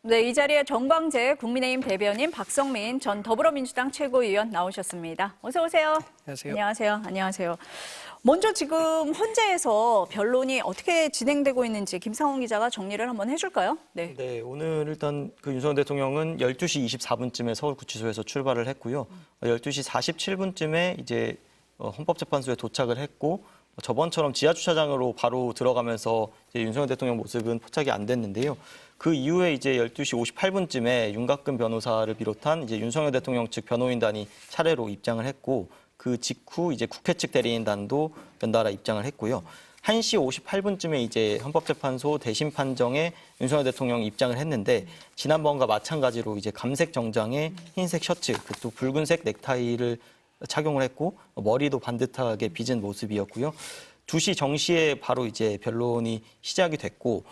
네, 이 자리에 정광재 국민의힘 대변인, 박성민 전 더불어민주당 최고위원 나오셨습니다. 어서 오세요. 안녕하세요. 안녕하세요. 안녕하세요. 먼저 지금 헌재에서 변론이 어떻게 진행되고 있는지 김상훈 기자가 정리를 한번 해줄까요? 네. 네, 오늘 일단 윤석열 대통령은 12시 24분쯤에 서울구치소에서 출발을 했고요. 12시 47분쯤에 이제 헌법재판소에 도착을 했고 저번처럼 지하주차장으로 바로 들어가면서 이제 윤석열 대통령 모습은 포착이 안 됐는데요. 그 이후에 이제 12시 58분쯤에 윤곽근 변호사를 비롯한 이제 윤석열 대통령 측 변호인단이 차례로 입장을 했고 그 직후 이제 국회 측 대리인단도 연달아 입장을 했고요. 1시 58분쯤에 이제 헌법재판소 대심 판정에 윤석열 대통령이 입장을 했는데 지난번과 마찬가지로 이제 감색 정장에 흰색 셔츠, 또 붉은색 넥타이를 착용을 했고 머리도 반듯하게 빚은 모습이었고요. 2시 정시에 바로 이제 변론이 시작이 됐고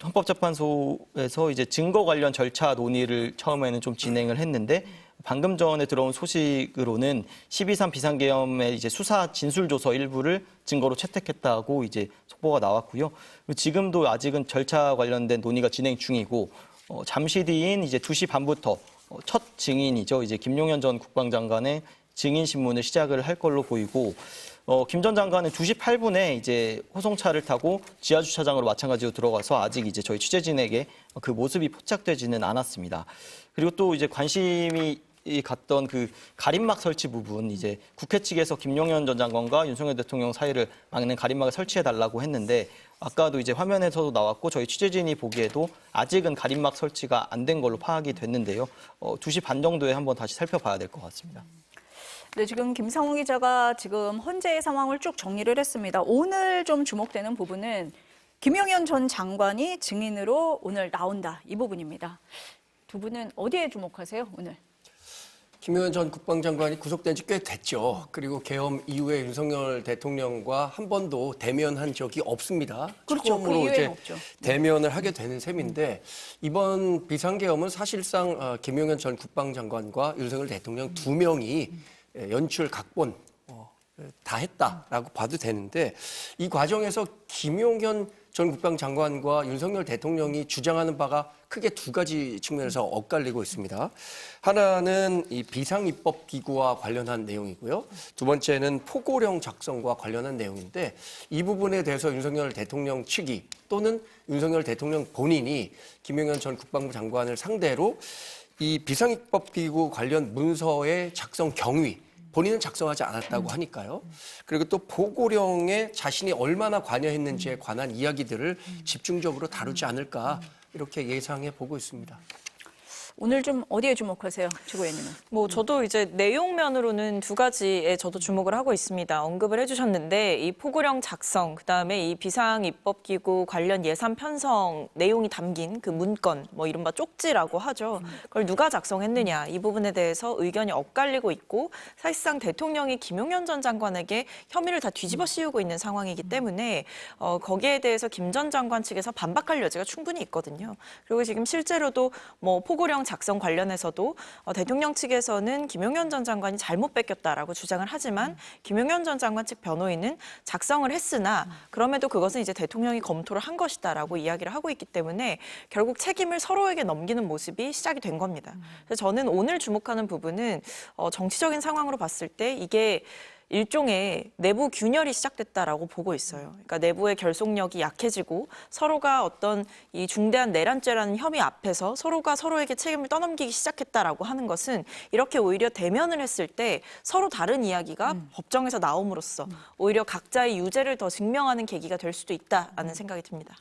헌법재판소에서 이제 증거 관련 절차 논의를 처음에는 좀 진행을 했는데 방금 전에 들어온 소식으로는 12.3 비상계엄의 이제 수사 진술조서 일부를 증거로 채택했다고 이제 속보가 나왔고요. 지금도 아직은 절차 관련된 논의가 진행 중이고 잠시 뒤인 이제 2시 반부터 첫 증인이죠. 이제 김용현 전 국방장관의 증인 신문을 시작을 할 걸로 보이고 김 전 장관은 2시 8분에 이제 호송차를 타고 지하주차장으로 마찬가지로 들어가서 아직 이제 저희 취재진에게 그 모습이 포착되지는 않았습니다. 그리고 또 이제 관심이 갔던 그 가림막 설치 부분, 이제 국회 측에서 김용현 전 장관과 윤석열 대통령 사이를 막는 가림막을 설치해달라고 했는데 아까도 이제 화면에서도 나왔고 저희 취재진이 보기에도 아직은 가림막 설치가 안 된 걸로 파악이 됐는데요. 2시 반 정도에 한번 다시 살펴봐야 될 것 같습니다. 네, 지금 김상훈 기자가 지금 헌재의 상황을 쭉 정리를 했습니다. 오늘 좀 주목되는 부분은 김용현 전 장관이 증인으로 오늘 나온다. 이 부분입니다. 두 분은 어디에 주목하세요, 오늘? 김용현 전 국방장관이 구속된 지 꽤 됐죠. 그리고 계엄 이후에 윤석열 대통령과 한 번도 대면한 적이 없습니다. 그렇죠. 처음으로 그 이제 없죠. 대면을 하게 되는 셈인데 이번 비상계엄은 사실상 김용현 전 국방장관과 윤석열 대통령 두 명이 연출 각본 다 했다라고 봐도 되는데 이 과정에서 김용현 전 국방장관과 윤석열 대통령이 주장하는 바가 크게 두 가지 측면에서 엇갈리고 있습니다. 하나는 이 비상입법기구와 관련한 내용이고요. 두 번째는 포고령 작성과 관련한 내용인데 이 부분에 대해서 윤석열 대통령 측이 또는 윤석열 대통령 본인이 김용현 전 국방부 장관을 상대로 이 비상입법기구 관련 문서의 작성 경위 본인은 작성하지 않았다고 하니까요. 그리고 또 보고령에 자신이 얼마나 관여했는지에 관한 이야기들을 집중적으로 다루지 않을까 이렇게 예상해 보고 있습니다. 오늘 좀 어디에 주목하세요, 최고위원님은? 저도 이제 내용면으로는 두 가지에 저도 주목을 하고 있습니다. 언급을 해주셨는데 이 포고령 작성, 그다음에 이 비상입법기구 관련 예산 편성 내용이 담긴 그 문건, 이른바 쪽지라고 하죠. 그걸 누가 작성했느냐 이 부분에 대해서 의견이 엇갈리고 있고 사실상 대통령이 김용현 전 장관에게 혐의를 다 뒤집어 씌우고 있는 상황이기 때문에 거기에 대해서 김 전 장관 측에서 반박할 여지가 충분히 있거든요. 그리고 지금 실제로도 포고령 작성 관련해서도 대통령 측에서는 김용현 전 장관이 잘못 뺏겼다라고 주장을 하지만 김용현 전 장관 측 변호인은 작성을 했으나 그럼에도 그것은 이제 대통령이 검토를 한 것이다라고 이야기를 하고 있기 때문에 결국 책임을 서로에게 넘기는 모습이 시작이 된 겁니다. 그래서 저는 오늘 주목하는 부분은 정치적인 상황으로 봤을 때 이게 일종의 내부 균열이 시작됐다라고 보고 있어요. 그러니까 내부의 결속력이 약해지고 서로가 어떤 이 중대한 내란죄라는 혐의 앞에서 서로가 서로에게 책임을 떠넘기기 시작했다라고 하는 것은 이렇게 오히려 대면을 했을 때 서로 다른 이야기가 법정에서 나옴으로써 오히려 각자의 유죄를 더 증명하는 계기가 될 수도 있다라는 생각이 듭니다.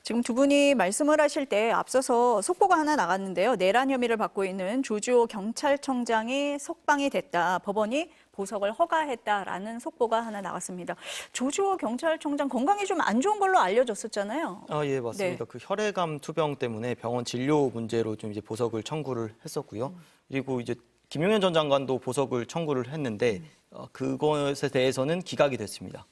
지금 두 분이 말씀을 하실 때 앞서서 속보가 하나 나갔는데요. 내란 혐의를 받고 있는 조주호 경찰청장이 석방이 됐다. 법원이 보석을 허가했다라는 속보가 하나 나갔습니다. 조주호 경찰청장 건강이 좀 안 좋은 걸로 알려졌었잖아요. 예, 맞습니다. 네. 그 혈액암 투병 때문에 병원 진료 문제로 좀 이제 보석을 청구를 했었고요. 그리고 이제 김용현 전 장관도 보석을 청구를 했는데 그것에 대해서는 기각이 됐습니다.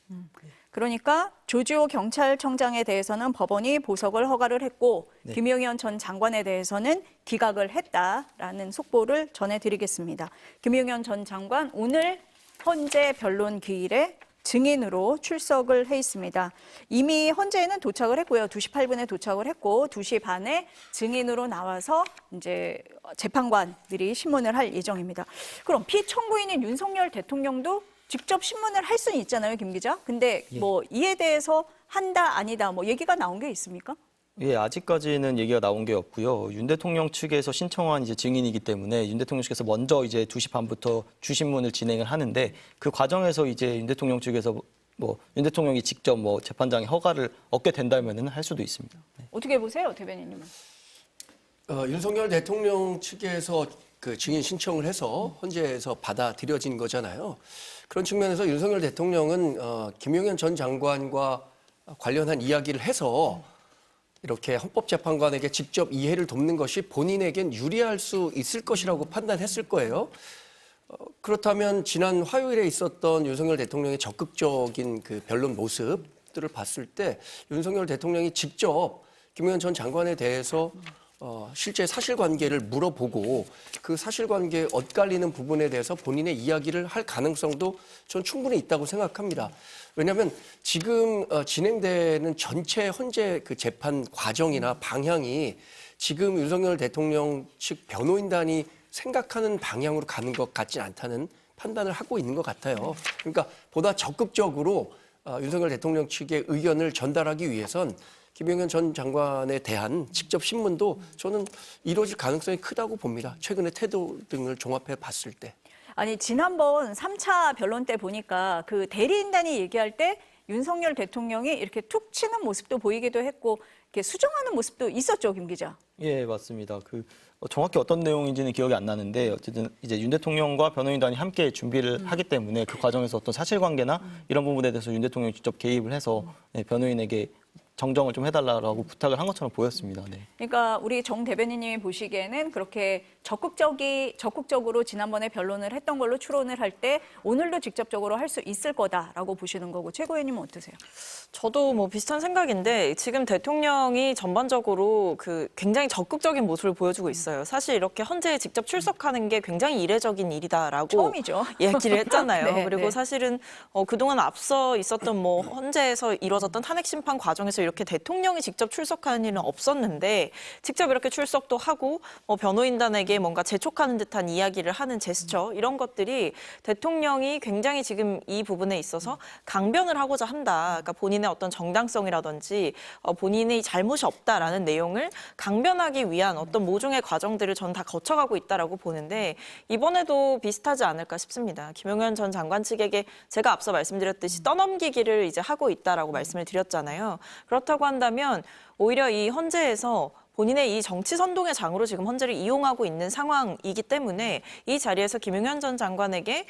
그러니까 조주호 경찰청장에 대해서는 법원이 보석을 허가를 했고 네. 김용현 전 장관에 대해서는 기각을 했다라는 속보를 전해드리겠습니다. 김용현 전 장관 오늘 헌재 변론 기일에 증인으로 출석을 해 있습니다. 이미 헌재에는 도착을 했고요. 2시 8분에 도착을 했고 2시 반에 증인으로 나와서 이제 재판관들이 신문을 할 예정입니다. 그럼 피청구인인 윤석열 대통령도 직접 신문을 할 수는 있잖아요, 김 기자. 근데 뭐 이에 대해서 한다 아니다 뭐 얘기가 나온 게 있습니까? 예, 아직까지는 얘기가 나온 게 없고요. 윤 대통령 측에서 신청한 이제 증인이기 때문에 윤 대통령 측에서 먼저 이제 2시 반부터 주신문을 진행을 하는데 그 과정에서 이제 윤 대통령 측에서 뭐 윤 대통령이 직접 뭐 재판장의 허가를 얻게 된다면은 할 수도 있습니다. 네. 어떻게 보세요, 대변인님은? 윤석열 대통령 측에서 그 증인 신청을 해서 헌재에서 받아들여진 거잖아요. 그런 측면에서 윤석열 대통령은 김용현 전 장관과 관련한 이야기를 해서 이렇게 헌법재판관에게 직접 이해를 돕는 것이 본인에겐 유리할 수 있을 것이라고 판단했을 거예요. 그렇다면 지난 화요일에 있었던 윤석열 대통령의 적극적인 그 변론 모습들을 봤을 때 윤석열 대통령이 직접 김용현 전 장관에 대해서 실제 사실관계를 물어보고 그 사실관계에 엇갈리는 부분에 대해서 본인의 이야기를 할 가능성도 전 충분히 있다고 생각합니다. 왜냐하면 지금 진행되는 전체 헌재 그 재판 과정이나 방향이 지금 윤석열 대통령 측 변호인단이 생각하는 방향으로 가는 것 같지 않다는 판단을 하고 있는 것 같아요. 그러니까 보다 적극적으로 윤석열 대통령 측의 의견을 전달하기 위해선 김용현 전 장관에 대한 직접 신문도 저는 이루어질 가능성이 크다고 봅니다. 최근의 태도 등을 종합해 봤을 때. 아니 지난번 3차 변론 때 보니까 그 대리인단이 얘기할 때 윤석열 대통령이 이렇게 툭 치는 모습도 보이기도 했고 이렇게 수정하는 모습도 있었죠, 김 기자. 예, 맞습니다. 그 정확히 어떤 내용인지는 기억이 안 나는데 어쨌든 이제 윤 대통령과 변호인단이 함께 준비를 하기 때문에 그 과정에서 어떤 사실관계나 이런 부분에 대해서 윤 대통령이 직접 개입을 해서 변호인에게 정정을 좀 해달라고 부탁을 한 것처럼 보였습니다. 네. 그러니까 우리 정 대변인님이 보시기에는 그렇게 적극적으로 지난번에 변론을 했던 걸로 추론을 할 때 오늘도 직접적으로 할 수 있을 거다라고 보시는 거고 최고위원님은 어떠세요? 저도 뭐 비슷한 생각인데 지금 대통령이 전반적으로 그 굉장히 적극적인 모습을 보여주고 있어요. 사실 이렇게 헌재에 직접 출석하는 게 굉장히 이례적인 일이다라고 처음이죠. 얘기를 했잖아요. 네, 그리고 네. 사실은 그동안 앞서 있었던 뭐 헌재에서 이루어졌던 탄핵 심판 과정에서 이렇게 대통령이 직접 출석하는 일은 없었는데 직접 이렇게 출석도 하고 변호인단에게 뭔가 재촉하는 듯한 이야기를 하는 제스처 이런 것들이 대통령이 굉장히 지금 이 부분에 있어서 강변을 하고자 한다. 그러니까 본인의 어떤 정당성이라든지 본인의 잘못이 없다라는 내용을 강변하기 위한 어떤 모종의 과정들을 전 다 거쳐가고 있다라고 보는데 이번에도 비슷하지 않을까 싶습니다. 김용현 전 장관 측에게 제가 앞서 말씀드렸듯이 떠넘기기를 이제 하고 있다라고 말씀을 드렸잖아요. 그렇다고 한다면 오히려 이 헌재에서 본인의 이 정치 선동의 장으로 지금 헌재를 이용하고 있는 상황이기 때문에 이 자리에서 김용현 전 장관에게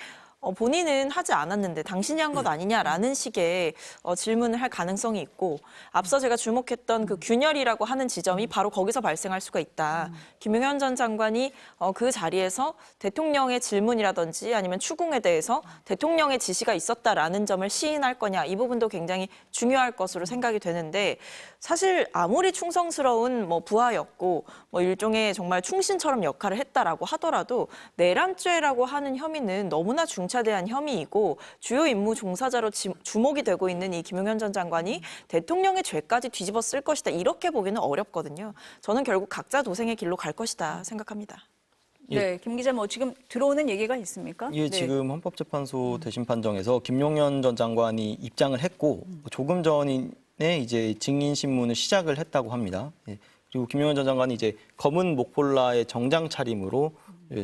본인은 하지 않았는데 당신이 한 것 아니냐라는 식의 질문을 할 가능성이 있고 앞서 제가 주목했던 그 균열이라고 하는 지점이 바로 거기서 발생할 수가 있다. 김용현 전 장관이 그 자리에서 대통령의 질문이라든지 아니면 추궁에 대해서 대통령의 지시가 있었다라는 점을 시인할 거냐 이 부분도 굉장히 중요할 것으로 생각이 되는데 사실 아무리 충성스러운 부하였고 일종의 정말 충신처럼 역할을 했다라고 하더라도 내란죄라고 하는 혐의는 너무나 중차대한 혐의이고 주요 임무 종사자로 주목이 되고 있는 이 김용현 전 장관이 대통령의 죄까지 뒤집어 쓸 것이다 이렇게 보기는 어렵거든요. 저는 결국 각자 도생의 길로 갈 것이다 생각합니다. 네, 김 기자 지금 들어오는 얘기가 있습니까? 예, 네. 지금 헌법재판소 대심 판정에서 김용현 전 장관이 입장을 했고 조금 전에 이제 증인 신문을 시작을 했다고 합니다. 예, 그리고 김용현 전 장관이 이제 검은 목폴라의 정장 차림으로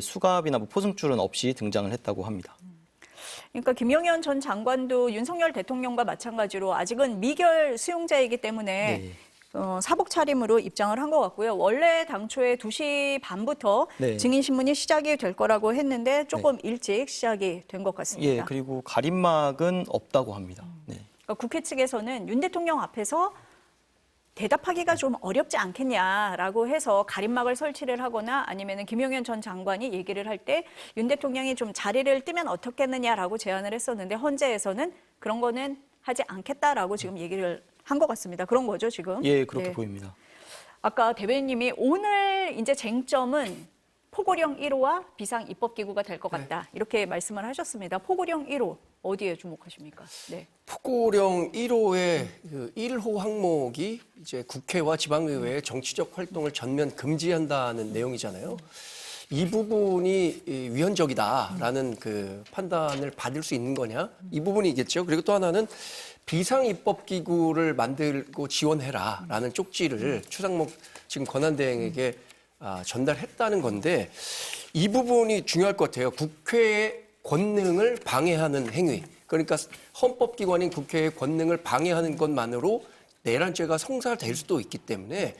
수갑이나 포승줄은 없이 등장을 했다고 합니다. 그러니까 김용현 전 장관도 윤석열 대통령과 마찬가지로 아직은 미결 수용자이기 때문에 네. 사복 차림으로 입장을 한 것 같고요. 원래 당초에 2시 반부터 네. 증인 신문이 시작이 될 거라고 했는데 조금 일찍 시작이 된 것 같습니다. 예, 그리고 가림막은 없다고 합니다. 네. 그러니까 국회 측에서는 윤 대통령 앞에서 대답하기가 좀 어렵지 않겠냐라고 해서 가림막을 설치를 하거나 아니면 김용현 전 장관이 얘기를 할 때 윤 대통령이 좀 자리를 뜨면 어떻겠느냐라고 제안을 했었는데 헌재에서는 그런 거는 하지 않겠다라고 지금 얘기를 한 것 같습니다. 그런 거죠, 지금? 예, 그렇게 네. 보입니다. 아까 대변인님이 오늘 이제 쟁점은 포고령 1호와 비상 입법기구가 될 것 같다. 이렇게 말씀을 하셨습니다. 포고령 1호 어디에 주목하십니까? 네. 포고령 1호의 그 1호 항목이 이제 국회와 지방의회의 정치적 활동을 전면 금지한다는 내용이잖아요. 이 부분이 위헌적이다라는 그 판단을 받을 수 있는 거냐? 이 부분이겠죠. 그리고 또 하나는 비상입법기구를 만들고 지원해라라는 쪽지를 추상목 지금 권한대행에게 전달했다는 건데 이 부분이 중요할 것 같아요. 국회의 권능을 방해하는 행위. 그러니까 헌법기관인 국회의 권능을 방해하는 것만으로 내란죄가 성사될 수도 있기 때문에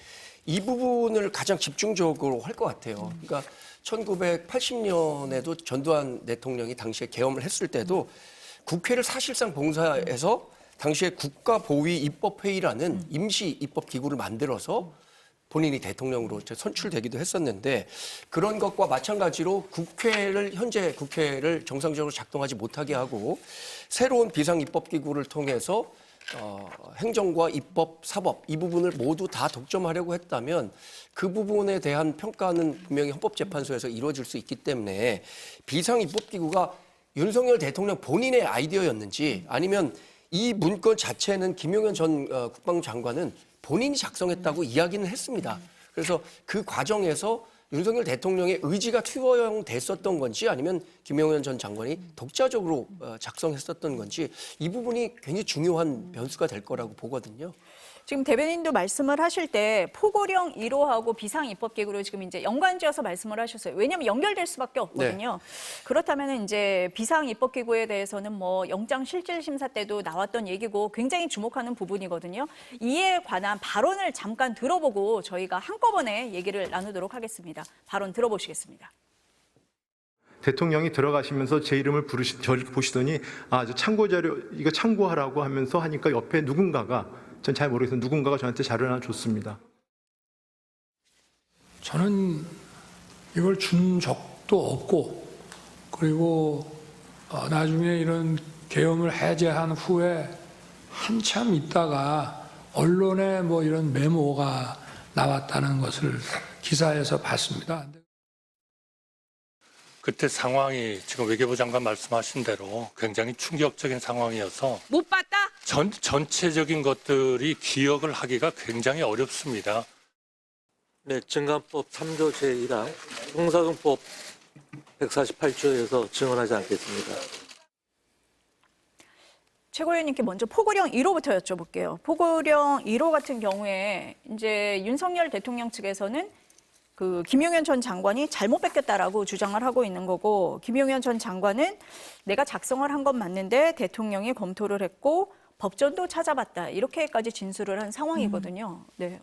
이 부분을 가장 집중적으로 할 것 같아요. 그러니까 1980년에도 전두환 대통령이 당시에 계엄을 했을 때도 국회를 사실상 봉사해서 당시에 국가보위 입법회의라는 임시 입법기구를 만들어서 본인이 대통령으로 선출되기도 했었는데 그런 것과 마찬가지로 현재 국회를 정상적으로 작동하지 못하게 하고 새로운 비상입법기구를 통해서 행정과 입법, 사법 이 부분을 모두 다 독점하려고 했다면 그 부분에 대한 평가는 분명히 헌법재판소에서 이루어질 수 있기 때문에 비상입법기구가 윤석열 대통령 본인의 아이디어였는지 아니면 이 문건 자체는 김용현 전 국방부 장관은 본인이 작성했다고 이야기는 했습니다. 그래서 그 과정에서 윤석열 대통령의 의지가 투영됐었던 건지 아니면 김용현 전 장관이 독자적으로 작성했었던 건지 이 부분이 굉장히 중요한 변수가 될 거라고 보거든요. 지금 대변인도 말씀을 하실 때 포고령 1호하고 비상입법기구로 지금 이제 연관지어서 말씀을 하셨어요. 왜냐하면 연결될 수밖에 없거든요. 그렇다면 이제 비상입법기구에 대해서는 뭐 영장실질심사 때도 나왔던 얘기고 굉장히 주목하는 부분이거든요. 이에 관한 발언을 잠깐 들어보고 저희가 한꺼번에 얘기를 나누도록 하겠습니다. 발언 들어보시겠습니다. 대통령이 들어가시면서 제 이름을 저를 보시더니 저 참고 자료 이거 참고하라고 하면서 하니까 옆에 누군가가 전 잘 모르겠어요. 누군가가 저한테 자료를 하나 줬습니다. 저는 이걸 준 적도 없고 그리고 나중에 이런 계엄을 해제한 후에 한참 있다가 언론에 뭐 이런 메모가 나왔다는 것을 기사에서 봤습니다. 그때 상황이 지금 외교부 장관 말씀하신 대로 굉장히 충격적인 상황이어서 못 봤다? 전체적인 것들이 기억을 하기가 굉장히 어렵습니다. 네, 증감법 3조 제1항 형사금법 148조에서 증언하지 않겠습니다. 최고위원님께 먼저 포고령 1호부터 여쭤볼게요. 포고령 1호 같은 경우에 이제 윤석열 대통령 측에서는 그 김용현 전 장관이 잘못 뺏겼다라고 주장을 하고 있는 거고 김용현 전 장관은 내가 작성을 한 건 맞는데 대통령이 검토를 했고 법전도 찾아봤다 이렇게까지 진술을 한 상황이거든요. 네.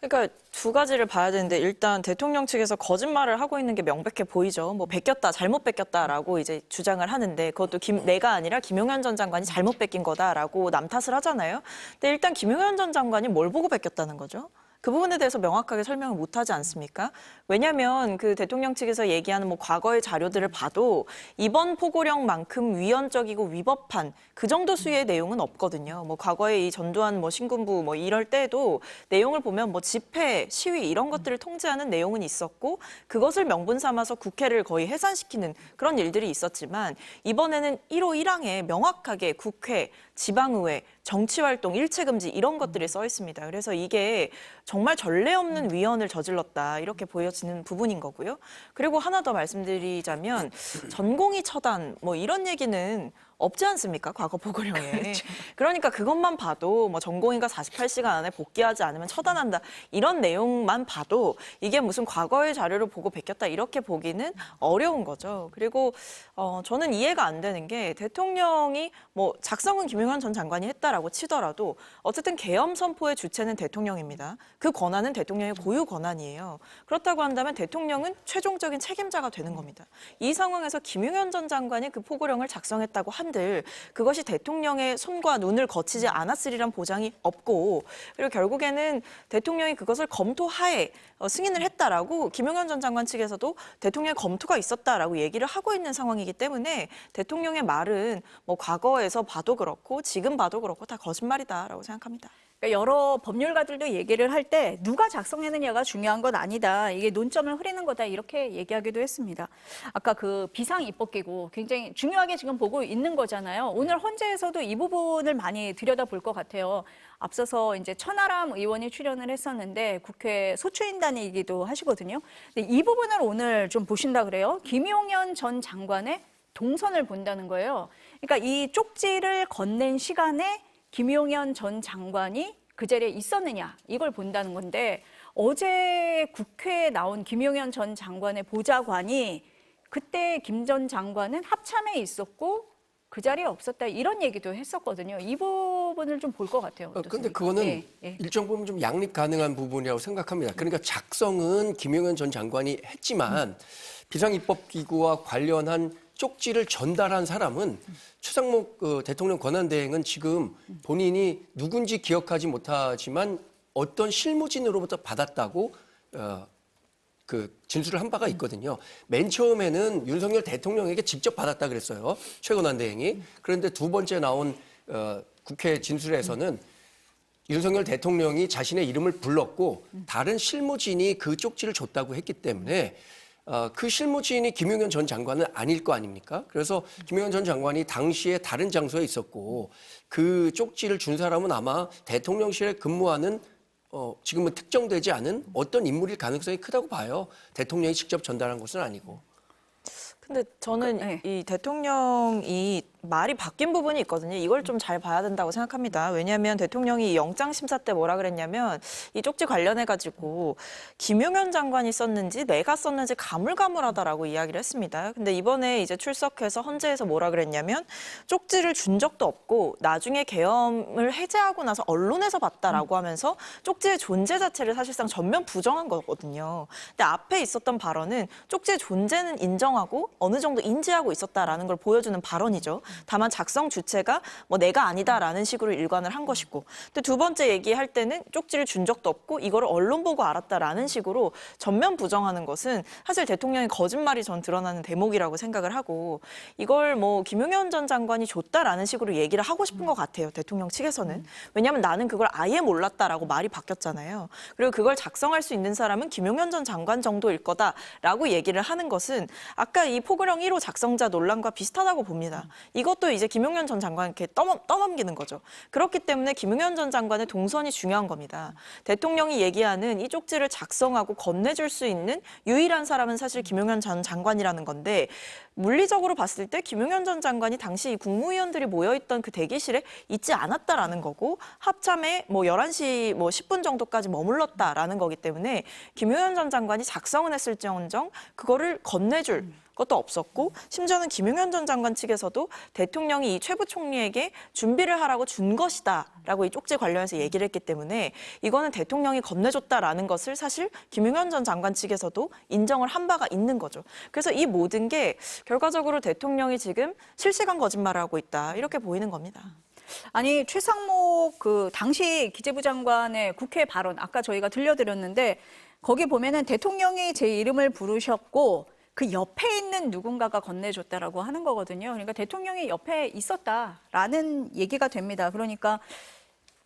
그러니까 두 가지를 봐야 되는데 일단 대통령 측에서 거짓말을 하고 있는 게 명백해 보이죠. 뭐 뺏겼다, 잘못 뺏겼다라고 이제 주장을 하는데 그것도 내가 아니라 김용현 전 장관이 잘못 뺏긴 거다라고 남 탓을 하잖아요. 근데 일단 김용현 전 장관이 뭘 보고 뺏겼다는 거죠? 그 부분에 대해서 명확하게 설명을 못 하지 않습니까? 왜냐하면 그 대통령 측에서 얘기하는 뭐 과거의 자료들을 봐도 이번 포고령만큼 위헌적이고 위법한 그 정도 수의 내용은 없거든요. 뭐 과거에 이 전두환 뭐 신군부 뭐 이럴 때도 내용을 보면 뭐 집회, 시위 이런 것들을 통제하는 내용은 있었고 그것을 명분 삼아서 국회를 거의 해산시키는 그런 일들이 있었지만 이번에는 1호 1항에 명확하게 국회, 지방의회, 정치활동, 일체금지 이런 것들이 써 있습니다. 그래서 이게 정말 전례 없는 위헌을 저질렀다 이렇게 보여지는 부분인 거고요. 그리고 하나 더 말씀드리자면 전공의 처단 뭐 이런 얘기는 없지 않습니까? 과거 포고령에. 그렇죠. 그러니까 그것만 봐도 뭐 전공의가 48시간 안에 복귀하지 않으면 처단한다. 이런 내용만 봐도 이게 무슨 과거의 자료를 보고 베꼈다 이렇게 보기는 어려운 거죠. 그리고 저는 이해가 안 되는 게 대통령이 뭐 작성은 김용현 전 장관이 했다라고 치더라도 어쨌든 계엄 선포의 주체는 대통령입니다. 그 권한은 대통령의 고유 권한이에요. 그렇다고 한다면 대통령은 최종적인 책임자가 되는 겁니다. 이 상황에서 김용현 전 장관이 그 포고령을 작성했다고 한들 그것이 대통령의 손과 눈을 거치지 않았으리란 보장이 없고 그리고 결국에는 대통령이 그것을 검토하에 승인을 했다라고 김용현 전 장관 측에서도 대통령의 검토가 있었다라고 얘기를 하고 있는 상황이기 때문에 대통령의 말은 뭐 과거에서 봐도 그렇고 지금 봐도 그렇고 다 거짓말이다라고 생각합니다. 그러니까 여러 법률가들도 얘기를 할 때 누가 작성했느냐가 중요한 건 아니다. 이게 논점을 흐리는 거다. 이렇게 얘기하기도 했습니다. 아까 그 비상입법기구 굉장히 중요하게 지금 보고 있는 거잖아요. 오늘 헌재에서도 이 부분을 많이 들여다볼 것 같아요. 앞서서 이제 천하람 의원이 출연을 했었는데 국회 소추인단이기도 하시거든요. 근데 이 부분을 오늘 좀 보신다 그래요. 김용현 전 장관의 동선을 본다는 거예요. 그러니까 이 쪽지를 건넨 시간에 김용현 전 장관이 그 자리에 있었느냐 이걸 본다는 건데 어제 국회에 나온 김용현 전 장관의 보좌관이 그때 김 전 장관은 합참에 있었고 그 자리에 없었다 이런 얘기도 했었거든요. 이 부분을 좀 볼 것 같아요. 그런데 그거는 일정 부분 좀 양립 가능한 부분이라고 생각합니다. 그러니까 작성은 김용현 전 장관이 했지만 비상입법기구와 관련한 쪽지를 전달한 사람은 최상목 대통령 권한대행은 지금 본인이 누군지 기억하지 못하지만 어떤 실무진으로부터 받았다고 그 진술을 한 바가 있거든요. 맨 처음에는 윤석열 대통령에게 직접 받았다 그랬어요. 최 권한대행이. 그런데 두 번째 나온 국회 진술에서는 윤석열 대통령이 자신의 이름을 불렀고 다른 실무진이 그 쪽지를 줬다고 했기 때문에 그 실무진이 김용현 전 장관은 아닐 거 아닙니까? 그래서 김용현 전 장관이 당시에 다른 장소에 있었고 그 쪽지를 준 사람은 아마 대통령실에 근무하는 지금은 특정되지 않은 어떤 인물일 가능성이 크다고 봐요. 대통령이 직접 전달한 것은 아니고. 근데 저는 이 대통령이 말이 바뀐 부분이 있거든요. 이걸 좀 잘 봐야 된다고 생각합니다. 왜냐하면 대통령이 영장 심사 때 뭐라 그랬냐면 이 쪽지 관련해 가지고 김용현 장관이 썼는지 내가 썼는지 가물가물하다라고 이야기를 했습니다. 근데 이번에 이제 출석해서 헌재에서 뭐라 그랬냐면 쪽지를 준 적도 없고 나중에 계엄을 해제하고 나서 언론에서 봤다라고 하면서 쪽지의 존재 자체를 사실상 전면 부정한 거거든요. 근데 앞에 있었던 발언은 쪽지의 존재는 인정하고 어느 정도 인지하고 있었다라는 걸 보여주는 발언이죠. 다만 작성 주체가 뭐 내가 아니다라는 식으로 일관을 한 것이고, 근데 두 번째 얘기할 때는 쪽지를 준 적도 없고 이거를 언론 보고 알았다라는 식으로 전면 부정하는 것은 사실 대통령의 거짓말이 전 드러나는 대목이라고 생각을 하고, 이걸 뭐 김용현 전 장관이 줬다라는 식으로 얘기를 하고 싶은 것 같아요. 대통령 측에서는. 왜냐하면 나는 그걸 아예 몰랐다라고 말이 바뀌었잖아요. 그리고 그걸 작성할 수 있는 사람은 김용현 전 장관 정도일 거다라고 얘기를 하는 것은 아까 이 포고령 1호 작성자 논란과 비슷하다고 봅니다. 이것도 이제 김용현 전 장관께 떠넘기는 거죠. 그렇기 때문에 김용현 전 장관의 동선이 중요한 겁니다. 대통령이 얘기하는 이 쪽지를 작성하고 건네줄 수 있는 유일한 사람은 사실 김용현 전 장관이라는 건데, 물리적으로 봤을 때 김용현 전 장관이 당시 국무위원들이 모여있던 그 대기실에 있지 않았다라는 거고 합참에 뭐 11시 뭐 10분 정도까지 머물렀다라는 거기 때문에 김용현 전 장관이 작성은 했을지언정 그거를 건네줄 것도 없었고, 심지어는 김용현 전 장관 측에서도 대통령이 이 최 부총리에게 준비를 하라고 준 것이다라고 이 쪽지 관련해서 얘기를 했기 때문에 이거는 대통령이 건네줬다라는 것을 사실 김용현 전 장관 측에서도 인정을 한 바가 있는 거죠. 그래서 이 모든 게 결과적으로 대통령이 지금 실시간 거짓말을 하고 있다 이렇게 보이는 겁니다. 아니 최상목 그 당시 기재부 장관의 국회 발언 아까 저희가 들려드렸는데 거기 보면은 대통령이 제 이름을 부르셨고 그 옆에 있는 누군가가 건네줬다라고 하는 거거든요. 그러니까 대통령이 옆에 있었다라는 얘기가 됩니다. 그러니까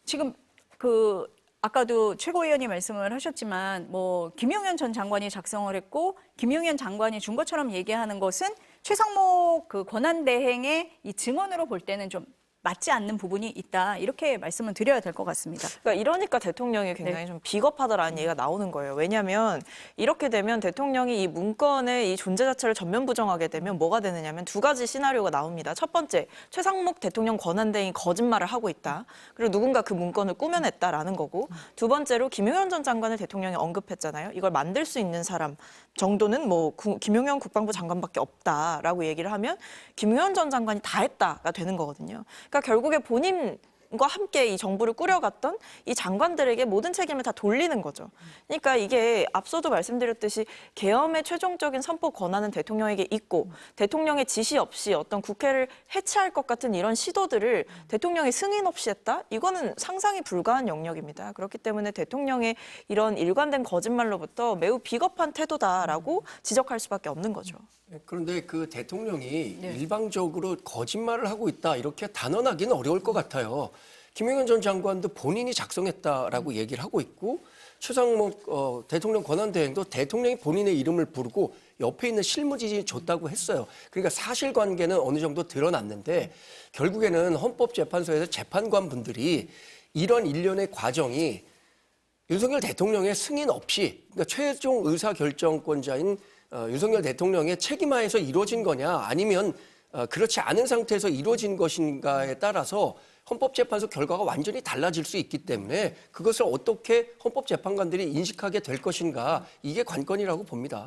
지금 그 아까도 최고위원이 말씀을 하셨지만 뭐 김용현 전 장관이 작성을 했고 김용현 장관이 준 것처럼 얘기하는 것은 최상목 그 권한대행의 이 증언으로 볼 때는 좀 맞지 않는 부분이 있다. 이렇게 말씀을 드려야 될 것 같습니다. 그러니까 이러니까 대통령이 굉장히 좀 비겁하다라는 얘기가 나오는 거예요. 왜냐하면 이렇게 되면 대통령이 이 문건의 이 존재 자체를 전면 부정하게 되면 뭐가 되느냐면 두 가지 시나리오가 나옵니다. 첫 번째, 최상목 대통령 권한대행이 거짓말을 하고 있다. 그리고 누군가 그 문건을 꾸며냈다라는 거고, 두 번째로 김용현 전 장관을 대통령이 언급했잖아요. 이걸 만들 수 있는 사람 정도는 뭐 김용현 국방부 장관밖에 없다라고 얘기를 하면 김용현 전 장관이 다 했다가 되는 거거든요. 그러니까 결국에 본인과 함께 이 정부를 꾸려갔던 이 장관들에게 모든 책임을 다 돌리는 거죠. 그러니까 이게 앞서도 말씀드렸듯이 계엄의 최종적인 선포 권한은 대통령에게 있고 대통령의 지시 없이 어떤 국회를 해체할 것 같은 이런 시도들을 대통령이 승인 없이 했다? 이거는 상상이 불가한 영역입니다. 그렇기 때문에 대통령의 이런 일관된 거짓말로부터 매우 비겁한 태도다라고 지적할 수밖에 없는 거죠. 그런데 그 대통령이 일방적으로 거짓말을 하고 있다 이렇게 단언하기는 어려울 것 같아요. 김용현 전 장관도 본인이 작성했다라고 얘기를 하고 있고 최상목 대통령 권한대행도 대통령이 본인의 이름을 부르고 옆에 있는 실무진이 줬다고 했어요. 그러니까 사실관계는 어느 정도 드러났는데 결국에는 헌법재판소에서 재판관 분들이 이런 일련의 과정이 윤석열 대통령의 승인 없이 그러니까 최종 의사결정권자인 윤석열 대통령의 책임하에서 이루어진 거냐 아니면 그렇지 않은 상태에서 이루어진 것인가에 따라서 헌법재판소 결과가 완전히 달라질 수 있기 때문에 그것을 어떻게 헌법재판관들이 인식하게 될 것인가 이게 관건이라고 봅니다.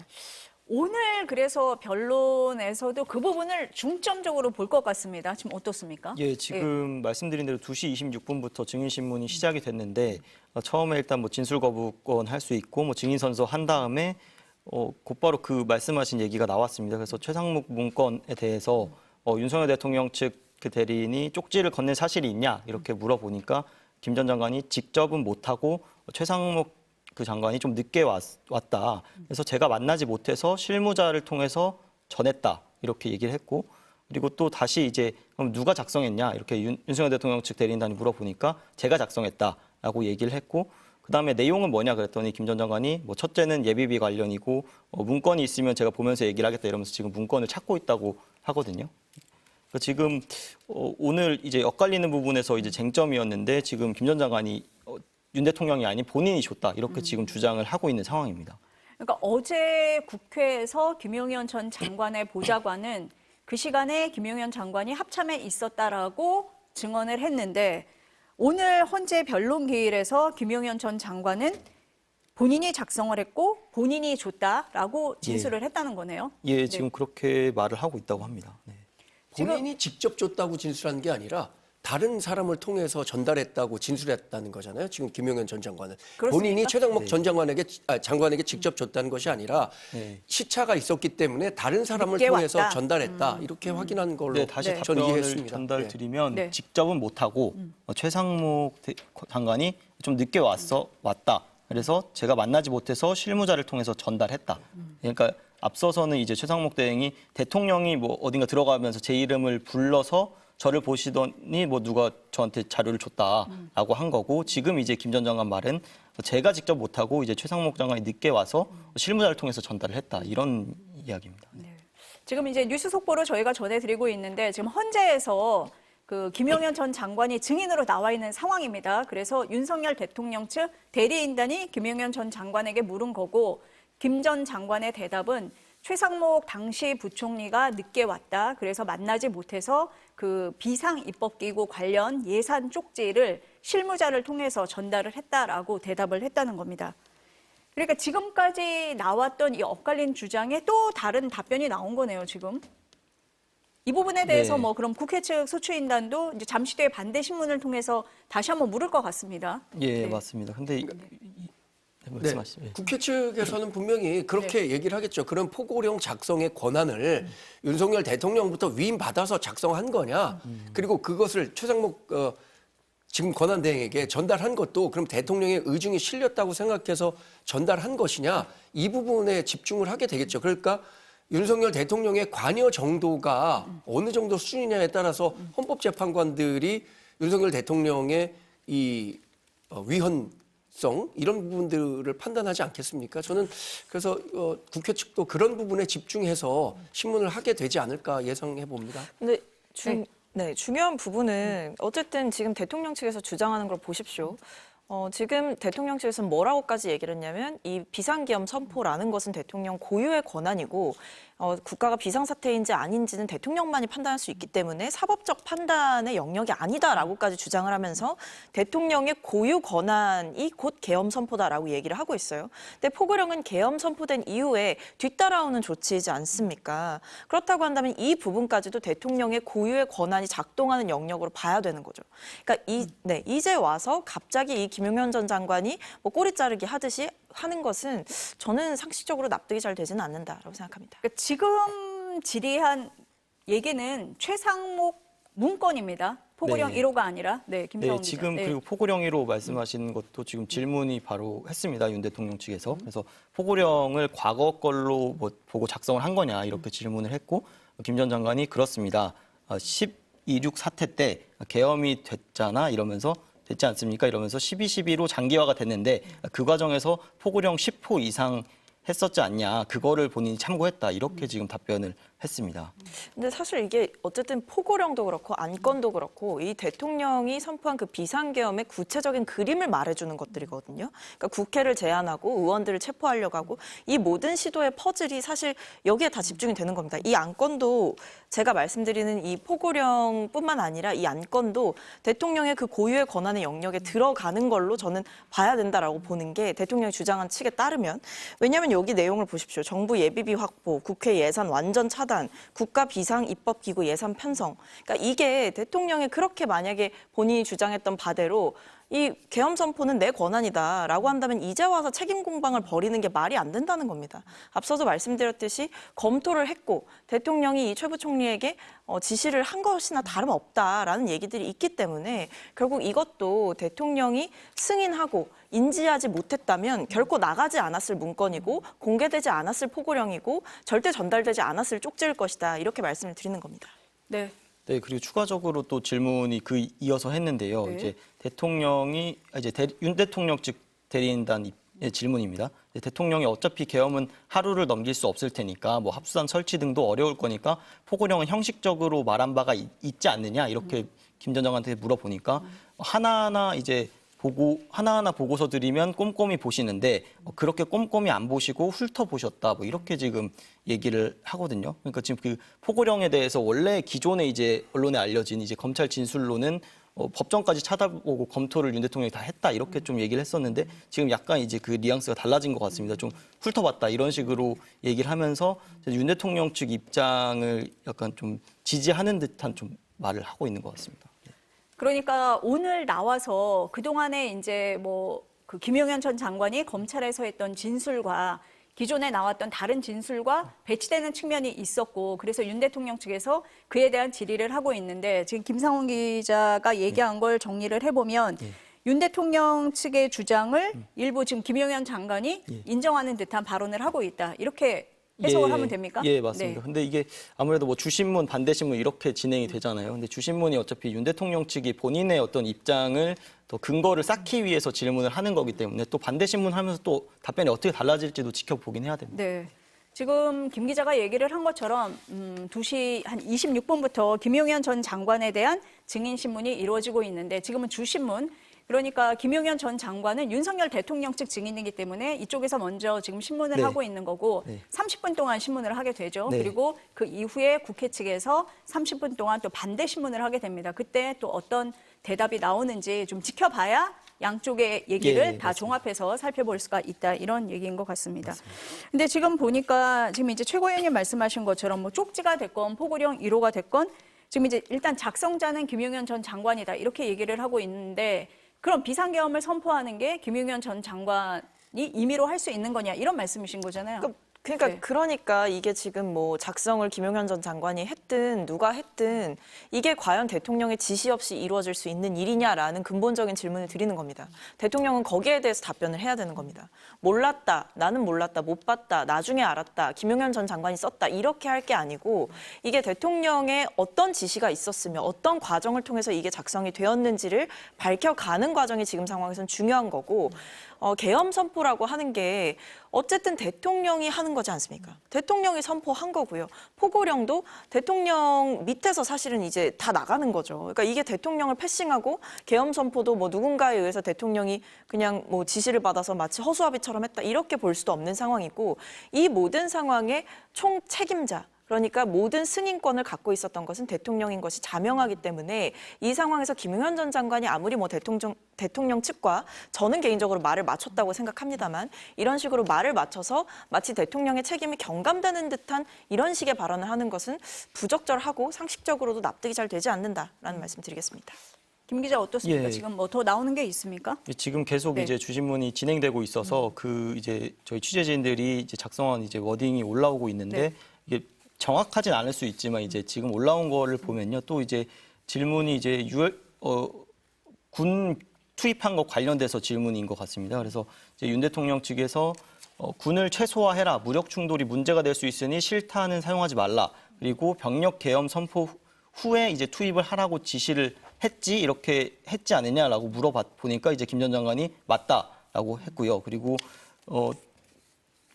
오늘 그래서 변론에서도 그 부분을 중점적으로 볼 것 같습니다. 지금 어떻습니까? 예, 지금 말씀드린 대로 2시 26분부터 증인신문이 시작이 됐는데 처음에 일단 뭐 진술 거부권 할 수 있고 뭐 증인 선서 한 다음에 곧바로 그 말씀하신 얘기가 나왔습니다. 그래서 최상목 문건에 대해서 윤석열 대통령 측 그 대리인이 쪽지를 건넨 사실이 있냐 이렇게 물어보니까 김 전 장관이 직접은 못하고 최상목 그 장관이 좀 늦게 왔다. 그래서 제가 만나지 못해서 실무자를 통해서 전했다. 이렇게 얘기를 했고 그리고 또 다시 이제 그럼 누가 작성했냐 이렇게 윤석열 대통령 측 대리인단이 물어보니까 제가 작성했다라고 얘기를 했고 그다음에 내용은 뭐냐 그랬더니 김 전 장관이 뭐 첫째는 예비비 관련이고 문건이 있으면 제가 보면서 얘기를 하겠다 이러면서 지금 문건을 찾고 있다고 하거든요. 지금 오늘 이제 엇갈리는 부분에서 이제 쟁점이었는데 지금 김 전 장관이 윤 대통령이 아닌 본인이 줬다 이렇게 지금 주장을 하고 있는 상황입니다. 그러니까 어제 국회에서 김용현 전 장관의 보좌관은 그 시간에 김용현 장관이 합참에 있었다라고 증언을 했는데 오늘 헌재 변론기일에서 김용현 전 장관은 본인이 작성을 했고 본인이 줬다라고 진술을 했다는 거네요. 예, 지금 그렇게 말을 하고 있다고 합니다. 네. 본인이 직접 줬다고 진술한 게 아니라 다른 사람을 통해서 전달했다고 진술했다는 거잖아요. 지금 김용현 전 장관은 그렇습니까? 본인이 최상목 전 장관에게 직접 줬다는 것이 아니라 시차가 있었기 때문에 다른 사람을 늦게 통해서 왔다. 전달했다 이렇게 확인한 걸로 네, 다시 저는 답변을 이해했습니다. 전달드리면 네. 직접은 못하고 최상목 장관이 좀 늦게 왔다. 그래서 제가 만나지 못해서 실무자를 통해서 전달했다. 그러니까 앞서서는 이제 최상목 대행이 대통령이 뭐 어딘가 들어가면서 제 이름을 불러서 저를 보시더니 뭐 누가 저한테 자료를 줬다라고 한 거고 지금 이제 김 전 장관 말은 제가 직접 못하고 이제 최상목 장관이 늦게 와서 실무자를 통해서 전달을 했다 이런 이야기입니다. 네. 지금 이제 뉴스 속보로 저희가 전해드리고 있는데 지금 헌재에서 그 김용현 전 장관이 증인으로 나와 있는 상황입니다. 그래서 윤석열 대통령 측 대리인단이 김용현 전 장관에게 물은 거고 김 전 장관의 대답은 최상목 당시 부총리가 늦게 왔다. 그래서 만나지 못해서 그 비상입법기구 관련 예산 쪽지를 실무자를 통해서 전달을 했다라고 대답을 했다는 겁니다. 그러니까 지금까지 나왔던 이 엇갈린 주장에 또 다른 답변이 나온 거네요, 지금. 이 부분에 대해서 네. 뭐 그럼 국회 측 소추인단도 이제 잠시 뒤에 반대 신문을 통해서 다시 한번 물을 것 같습니다. 예, 네. 맞습니다. 근데 네, 말씀하시죠. 예. 국회 측에서는 분명히 그렇게 얘기를 하겠죠. 그런 포고령 작성의 권한을 윤석열 대통령부터 위임받아서 작성한 거냐. 그리고 그것을 최상목 지금 권한대행에게 전달한 것도 그럼 대통령의 의중이 실렸다고 생각해서 전달한 것이냐. 이 부분에 집중을 하게 되겠죠. 그러니까 윤석열 대통령의 관여 정도가 어느 정도 수준이냐에 따라서 헌법재판관들이 윤석열 대통령의 이 위헌성 이런 부분들을 판단하지 않겠습니까? 저는 그래서 국회 측도 그런 부분에 집중해서 신문을 하게 되지 않을까 예상해 봅니다. 근데 중요한 부분은 어쨌든 지금 대통령 측에서 주장하는 걸 보십시오. 지금 대통령 측에서는 뭐라고까지 얘기를 했냐면 이 비상계엄 선포라는 것은 대통령 고유의 권한이고 국가가 비상사태인지 아닌지는 대통령만이 판단할 수 있기 때문에 사법적 판단의 영역이 아니다라고까지 주장을 하면서 대통령의 고유 권한이 곧 계엄 선포다라고 얘기를 하고 있어요. 근데 포고령은 계엄 선포된 이후에 뒤따라오는 조치이지 않습니까? 그렇다고 한다면 이 부분까지도 대통령의 고유의 권한이 작동하는 영역으로 봐야 되는 거죠. 그러니까 이제 와서 갑자기 이 김용현 전 장관이 뭐 꼬리 자르기 하듯이 하는 것은 저는 상식적으로 납득이 잘 되지는 않는다라고 생각합니다. 그러니까 지금 질의한 얘기는 최상목 문건입니다. 포고령 네. 1호가 아니라. 네, 김성훈 네, 기자. 지금 네. 그리고 포고령1호 말씀하신 것도 지금 질문이 바로 했습니다. 윤 대통령 측에서. 그래서 포고령을 과거 걸로 뭐 보고 작성을 한 거냐 이렇게 질문을 했고 김 전 장관이 그렇습니다. 2.26 사태 때 계엄이 됐잖아 이러면서 됐지 않습니까? 이러면서 12.12로 장기화가 됐는데 그 과정에서 포고령 10호 이상 했었지 않냐. 그거를 본인이 참고했다. 이렇게 지금 답변을 했습니다. 근데 사실 이게 어쨌든 포고령도 그렇고 안건도 그렇고 이 대통령이 선포한 그 비상계엄의 구체적인 그림을 말해주는 것들이거든요. 그러니까 국회를 제안하고 의원들을 체포하려고 하고 이 모든 시도의 퍼즐이 사실 여기에 다 집중이 되는 겁니다. 이 안건도 제가 말씀드리는 이 포고령뿐만 아니라 이 안건도 대통령의 그 고유의 권한의 영역에 들어가는 걸로 저는 봐야 된다라고 보는 게 대통령이 주장한 측에 따르면 왜냐하면 여기 내용을 보십시오. 정부 예비비 확보, 국회 예산 완전 차단, 국가 비상 입법 기구 예산 편성. 그러니까 이게 대통령이 그렇게 만약에 본인이 주장했던 바대로 이 계엄 선포는 내 권한이다라고 한다면 이제 와서 책임 공방을 벌이는 게 말이 안 된다는 겁니다. 앞서도 말씀드렸듯이 검토를 했고 대통령이 이 최 부총리에게 지시를 한 것이나 다름없다라는 얘기들이 있기 때문에 결국 이것도 대통령이 승인하고 인지하지 못했다면 결코 나가지 않았을 문건이고 공개되지 않았을 포고령이고 절대 전달되지 않았을 쪽지일 것이다. 이렇게 말씀을 드리는 겁니다. 네. 네, 그리고 추가적으로 또 질문이 이어서 했는데요. 네. 이제 대통령이 윤 대통령 측 대리인단의 질문입니다. 대통령이 어차피 계엄은 하루를 넘길 수 없을 테니까 뭐 합수단 설치 등도 어려울 거니까 포고령은 형식적으로 말한 바가 있지 않느냐 이렇게 김 전 장관한테 물어보니까 하나하나 보고서 드리면 꼼꼼히 보시는데 그렇게 꼼꼼히 안 보시고 훑어 보셨다 뭐 이렇게 지금 얘기를 하거든요. 그러니까 지금 그 포고령에 대해서 원래 기존에 이제 언론에 알려진 이제 검찰 진술로는 법정까지 찾아보고 검토를 윤 대통령이 다 했다 이렇게 좀 얘기를 했었는데 지금 약간 이제 그 뉘앙스가 달라진 것 같습니다. 좀 훑어봤다 이런 식으로 얘기를 하면서 윤 대통령 측 입장을 약간 좀 지지하는 듯한 좀 말을 하고 있는 것 같습니다. 그러니까 오늘 나와서 그동안에 이제 그 김용현 전 장관이 검찰에서 했던 진술과 기존에 나왔던 다른 진술과 배치되는 측면이 있었고 그래서 윤 대통령 측에서 그에 대한 질의를 하고 있는데 지금 김상훈 기자가 얘기한 걸 정리를 해보면 윤 대통령 측의 주장을 일부 지금 김용현 장관이 인정하는 듯한 발언을 하고 있다. 이렇게 해석을 하면 됩니까? 예, 맞습니다. 네. 근데 이게 아무래도 뭐 주신문, 반대신문 이렇게 진행이 되잖아요. 근데 주신문이 어차피 윤 대통령 측이 본인의 어떤 입장을 더 근거를 쌓기 위해서 질문을 하는 거기 때문에 또 반대신문 하면서 또 답변이 어떻게 달라질지도 지켜보긴 해야 됩니다. 네. 지금 김 기자가 얘기를 한 것처럼 2시 한 26분부터 김용현 전 장관에 대한 증인 신문이 이루어지고 있는데 지금은 주신문 그러니까 김용현 전 장관은 윤석열 대통령 측 증인이기 때문에 이쪽에서 먼저 지금 신문을 네. 하고 있는 거고 네. 30분 동안 신문을 하게 되죠. 네. 그리고 그 이후에 국회 측에서 30분 동안 또 반대 신문을 하게 됩니다. 그때 또 어떤 대답이 나오는지 좀 지켜봐야 양쪽의 얘기를 예, 다 맞습니다. 종합해서 살펴볼 수가 있다. 이런 얘기인 것 같습니다. 근데 지금 보니까 지금 이제 최고위원님 말씀하신 것처럼 뭐 쪽지가 됐건 포고령 1호가 됐건 지금 이제 일단 작성자는 김용현 전 장관이다. 이렇게 얘기를 하고 있는데 그럼 비상계엄을 선포하는 게 김용현 전 장관이 임의로 할 수 있는 거냐 이런 말씀이신 거잖아요. 그러니까 네. 그러니까 이게 지금 뭐 작성을 김용현 전 장관이 했든 누가 했든 이게 과연 대통령의 지시 없이 이루어질 수 있는 일이냐라는 근본적인 질문을 드리는 겁니다. 대통령은 거기에 대해서 답변을 해야 되는 겁니다. 몰랐다, 나는 몰랐다, 못 봤다, 나중에 알았다, 김용현 전 장관이 썼다 이렇게 할 게 아니고 이게 대통령의 어떤 지시가 있었으며 어떤 과정을 통해서 이게 작성이 되었는지를 밝혀가는 과정이 지금 상황에서는 중요한 거고 계엄 선포라고 하는 게 어쨌든 대통령이 하는 거지 않습니까? 대통령이 선포한 거고요. 포고령도 대통령 밑에서 사실은 이제 다 나가는 거죠. 그러니까 이게 대통령을 패싱하고 계엄 선포도 뭐 누군가에 의해서 대통령이 그냥 뭐 지시를 받아서 마치 허수아비처럼 했다 이렇게 볼 수도 없는 상황이고 이 모든 상황의 총 책임자 그러니까 모든 승인권을 갖고 있었던 것은 대통령인 것이 자명하기 때문에 이 상황에서 김용현 전 장관이 아무리 뭐 대통령 측과 저는 개인적으로 말을 맞췄다고 생각합니다만 이런 식으로 말을 맞춰서 마치 대통령의 책임이 경감되는 듯한 이런 식의 발언을 하는 것은 부적절하고 상식적으로도 납득이 잘 되지 않는다라는 말씀 드리겠습니다. 김 기자 어떻습니까? 예. 지금 뭐 더 나오는 게 있습니까? 지금 계속 네. 이제 주신문이 진행되고 있어서 그 이제 저희 취재진들이 이제 작성한 이제 워딩이 올라오고 있는데 네. 이게 정확하진 않을 수 있지만 이제 지금 올라온 거를 보면요. 또 이제 질문이 이제 군 투입한 것 관련돼서 질문인 것 같습니다. 그래서 이제 윤 대통령 측에서 군을 최소화해라. 무력 충돌이 문제가 될 수 있으니 실탄은 사용하지 말라. 그리고 병력 계엄 선포 후에 이제 투입을 하라고 지시를 했지 이렇게 했지 않느냐라고 물어보니까 이제 김 전 장관이 맞다라고 했고요. 그리고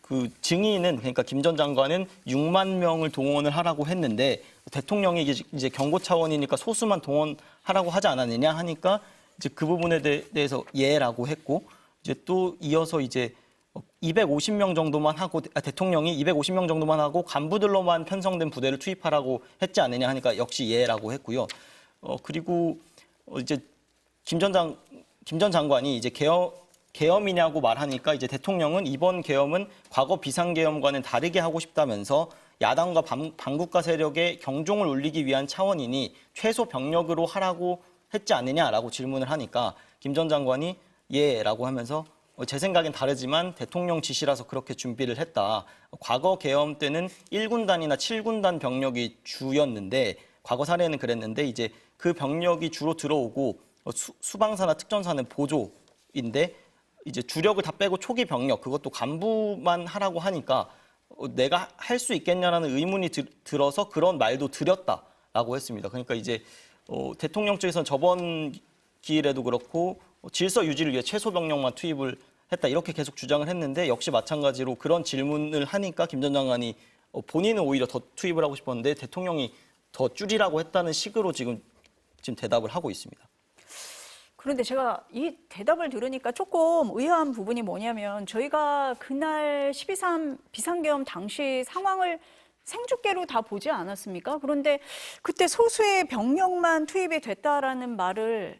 그 증인은 그러니까 김 전 장관은 6만 명을 동원을 하라고 했는데 대통령이 이제 경고 차원이니까 소수만 동원하라고 하지 않았느냐 하니까 이제 그 부분에 대해서 예라고 했고 이제 또 이어서 이제 250명 정도만 하고 대통령이 250명 정도만 하고 간부들로만 편성된 부대를 투입하라고 했지 않느냐 하니까 역시 예라고 했고요. 그리고 이제 김 전 장관이 이제 계엄이냐고 말하니까 이제 대통령은 이번 계엄은 과거 비상계엄과는 다르게 하고 싶다면서 야당과 반국가 세력의 경종을 울리기 위한 차원이니 최소 병력으로 하라고 했지 않느냐라고 질문을 하니까 김 전 장관이 예라고 하면서 제 생각엔 다르지만 대통령 지시라서 그렇게 준비를 했다. 과거 계엄 때는 1군단이나 7군단 병력이 주였는데 과거 사례는 그랬는데 이제 그 병력이 주로 들어오고 수방사나 특전사는 보조인데 이제 주력을 다 빼고 초기 병력 그것도 간부만 하라고 하니까 내가 할 수 있겠냐라는 의문이 들어서 그런 말도 드렸다라고 했습니다. 그러니까 이제 대통령 측에서는 저번 기일에도 그렇고 질서 유지를 위해 최소 병력만 투입을 했다 이렇게 계속 주장을 했는데 역시 마찬가지로 그런 질문을 하니까 김 전 장관이 본인은 오히려 더 투입을 하고 싶었는데 대통령이 더 줄이라고 했다는 식으로 지금 대답을 하고 있습니다. 그런데 제가 이 대답을 들으니까 조금 의아한 부분이 뭐냐면 저희가 그날 12.3 비상계엄 당시 상황을 생중계로 다 보지 않았습니까? 그런데 그때 소수의 병력만 투입이 됐다라는 말을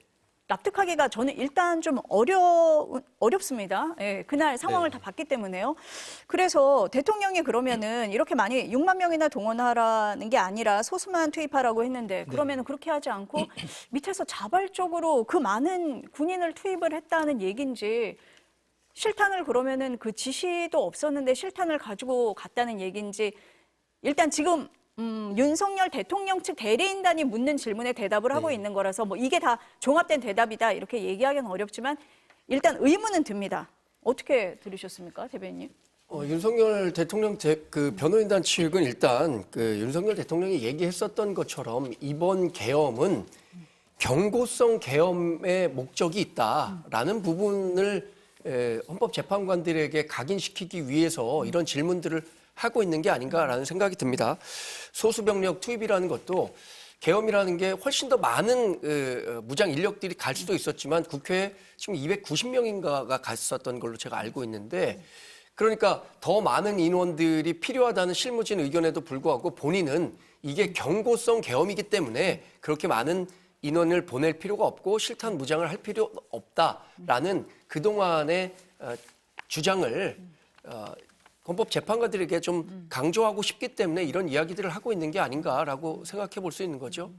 납득하기가 저는 일단 좀 어렵습니다. 예, 그날 상황을 다 봤기 때문에요. 그래서 대통령이 그러면은 이렇게 많이 6만 명이나 동원하라는 게 아니라 소수만 투입하라고 했는데 그러면은 그렇게 하지 않고 밑에서 자발적으로 그 많은 군인을 투입을 했다는 얘기인지 실탄을 그러면은 그 지시도 없었는데 실탄을 가지고 갔다는 얘기인지 일단 지금 윤석열 대통령 측 대리인단이 묻는 질문에 대답을 하고 있는 거라서 뭐 이게 다 종합된 대답이다 이렇게 얘기하기는 어렵지만 일단 의문은 듭니다. 어떻게 들으셨습니까, 대변인님? 윤석열 대통령 그 변호인단 측은 일단 그 윤석열 대통령이 얘기했었던 것처럼 이번 계엄은 경고성 계엄의 목적이 있다라는 부분을 헌법재판관들에게 각인시키기 위해서 이런 질문들을 하고 있는 게 아닌가라는 생각이 듭니다. 소수병력 투입이라는 것도 계엄이라는 게 훨씬 더 많은 무장 인력들이 갈 수도 있었지만 국회에 지금 290명인가가 갔었던 걸로 제가 알고 있는데 그러니까 더 많은 인원들이 필요하다는 실무진 의견에도 불구하고 본인은 이게 경고성 계엄이기 때문에 그렇게 많은 인원을 보낼 필요가 없고 실탄 무장을 할 필요 없다라는 그동안의 주장을 헌법재판관들에게 좀 강조하고 싶기 때문에 이런 이야기들을 하고 있는 게 아닌가라고 생각해 볼 수 있는 거죠.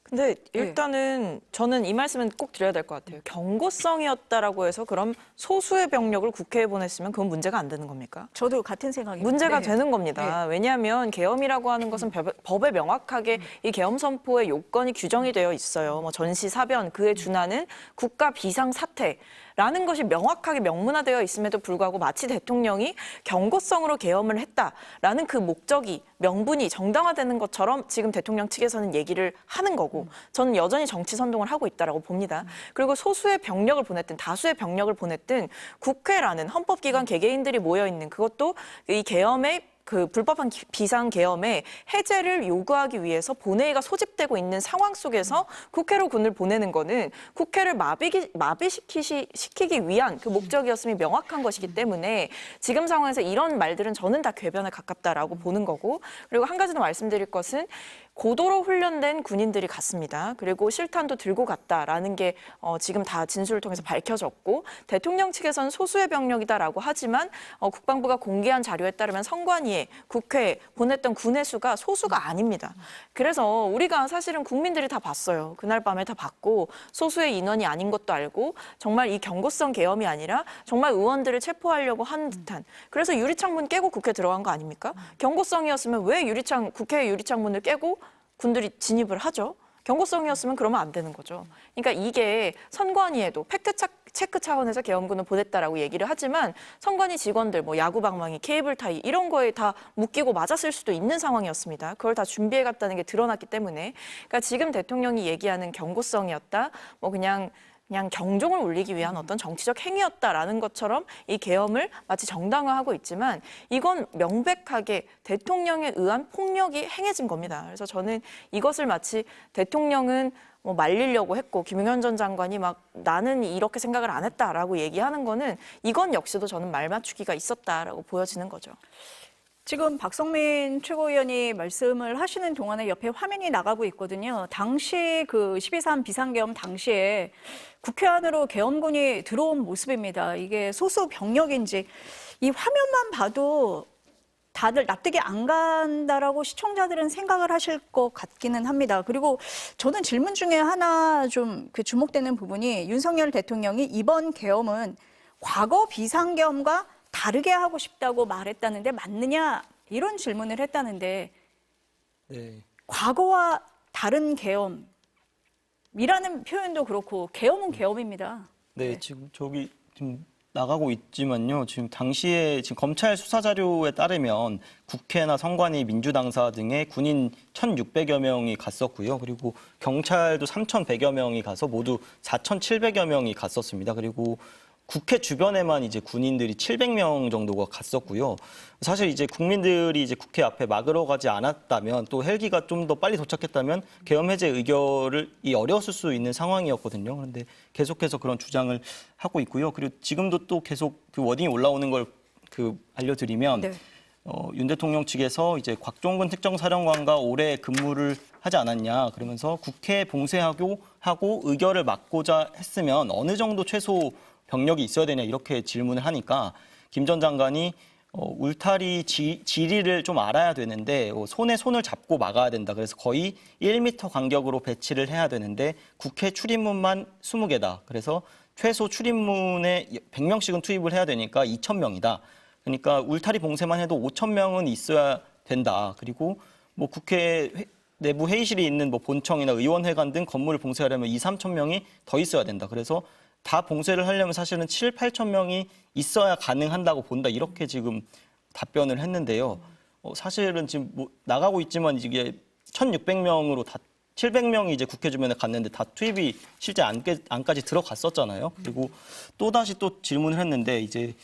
근데 일단은 저는 이 말씀은 꼭 드려야 될 것 같아요. 경고성이었다라고 해서 그럼 소수의 병력을 국회에 보냈으면 그건 문제가 안 되는 겁니까? 저도 같은 생각입니다. 문제가 네. 되는 겁니다. 왜냐하면 계엄이라고 하는 것은 법에 명확하게 이 계엄 선포의 요건이 규정이 되어 있어요. 뭐 전시, 사변, 그에 준하는 국가 비상 사태라는 것이 명확하게 명문화되어 있음에도 불구하고 마치 대통령이 경고성으로 계엄을 했다라는 그 목적이 명분이 정당화되는 것처럼 지금 대통령 측에서는 얘기를 하는 거고 저는 여전히 정치 선동을 하고 있다라고 봅니다. 그리고 소수의 병력을 보냈든 다수의 병력을 보냈든 국회라는 헌법기관 개개인들이 모여 있는 그것도 이 계엄의 그 불법한 비상계엄의 해제를 요구하기 위해서 본회의가 소집되고 있는 상황 속에서 국회로 군을 보내는 거는 국회를 마비시키기 위한 그 목적이었음이 명확한 것이기 때문에 지금 상황에서 이런 말들은 저는 다 궤변에 가깝다라고 보는 거고 그리고 한 가지 더 말씀드릴 것은 고도로 훈련된 군인들이 갔습니다. 그리고 실탄도 들고 갔다라는 게 지금 다 진술을 통해서 밝혀졌고 대통령 측에서는 소수의 병력이다라고 하지만 국방부가 공개한 자료에 따르면 선관위에 국회에 보냈던 군의 수가 소수가 아닙니다. 그래서 우리가 사실은 국민들이 다 봤어요. 그날 밤에 다 봤고 소수의 인원이 아닌 것도 알고 정말 이 경고성 계엄이 아니라 정말 의원들을 체포하려고 한 듯한 그래서 유리창문 깨고 국회 들어간 거 아닙니까? 경고성이었으면 왜 국회 유리창문을 깨고 군들이 진입을 하죠? 경고성이었으면 그러면 안 되는 거죠. 그러니까 이게 선관위에도 팩트 체크 차원에서 계엄군을 보냈다라고 얘기를 하지만 선관위 직원들, 뭐 야구 방망이, 케이블 타이 이런 거에 다 묶이고 맞았을 수도 있는 상황이었습니다. 그걸 다 준비해 갔다는 게 드러났기 때문에, 그러니까 지금 대통령이 얘기하는 경고성이었다, 뭐 그냥 경종을 울리기 위한 어떤 정치적 행위였다라는 것처럼 이 계엄을 마치 정당화하고 있지만 이건 명백하게 대통령에 의한 폭력이 행해진 겁니다. 그래서 저는 이것을 마치 대통령은 뭐 말리려고 했고 김용현 전 장관이 막 나는 이렇게 생각을 안 했다라고 얘기하는 거는 이건 역시도 저는 말 맞추기가 있었다라고 보여지는 거죠. 지금 박성민 최고위원이 말씀을 하시는 동안에 옆에 화면이 나가고 있거든요. 당시 그 12.3 비상계엄 당시에 국회 안으로 계엄군이 들어온 모습입니다. 이게 소수 병력인지 이 화면만 봐도 다들 납득이 안 간다라고 시청자들은 생각을 하실 것 같기는 합니다. 그리고 저는 질문 중에 하나 좀 그 주목되는 부분이 윤석열 대통령이 이번 계엄은 과거 비상계엄과 다르게 하고 싶다고 말했다는데 맞느냐 이런 질문을 했다는데 네. 과거와 다른 계엄이라는 표현도 그렇고 계엄은 계엄입니다. 네, 지금 저기 지금 나가고 있지만요. 지금 당시에 지금 검찰 수사 자료에 따르면 국회나 선관위, 민주당사 등의 군인 1,600여 명이 갔었고요. 그리고 경찰도 3,100여 명이 가서 모두 4,700여 명이 갔었습니다. 그리고 국회 주변에만 이제 군인들이 700명 정도가 갔었고요. 사실 이제 국민들이 이제 국회 앞에 막으러 가지 않았다면 또 헬기가 좀 더 빨리 도착했다면 계엄 해제 의결이 어려웠을 수 있는 상황이었거든요. 그런데 계속해서 그런 주장을 하고 있고요. 그리고 지금도 또 계속 그 워딩이 올라오는 걸 알려드리면 네. 윤 대통령 측에서 이제 곽종근 특정사령관과 오래 근무를 하지 않았냐 그러면서 국회 봉쇄하고 의결을 막고자 했으면 어느 정도 최소 병력이 있어야 되냐 이렇게 질문을 하니까 김 전 장관이 울타리 지리를 좀 알아야 되는데 손에 손을 잡고 막아야 된다. 그래서 거의 1m 간격으로 배치를 해야 되는데 국회 출입문만 20개다. 그래서 최소 출입문에 100명씩은 투입을 해야 되니까 2,000명이다. 그러니까 울타리 봉쇄만 해도 5,000명은 있어야 된다. 그리고 뭐 국회 내부 회의실이 있는 뭐 본청이나 의원회관 등 건물을 봉쇄하려면 2,000~3,000 명이 더 있어야 된다. 그래서 다 봉쇄를 하려면 사실은 7,000~8,000 명이 있어야 가능한다고 본다. 이렇게 지금 답변을 했는데요. 사실은 지금 뭐 나가고 있지만 이게 1,600명으로 다 700명이 이제 국회 주변에 갔는데 다 투입이 실제 안까지 들어갔었잖아요. 그리고 또다시 또 질문을 했는데 이제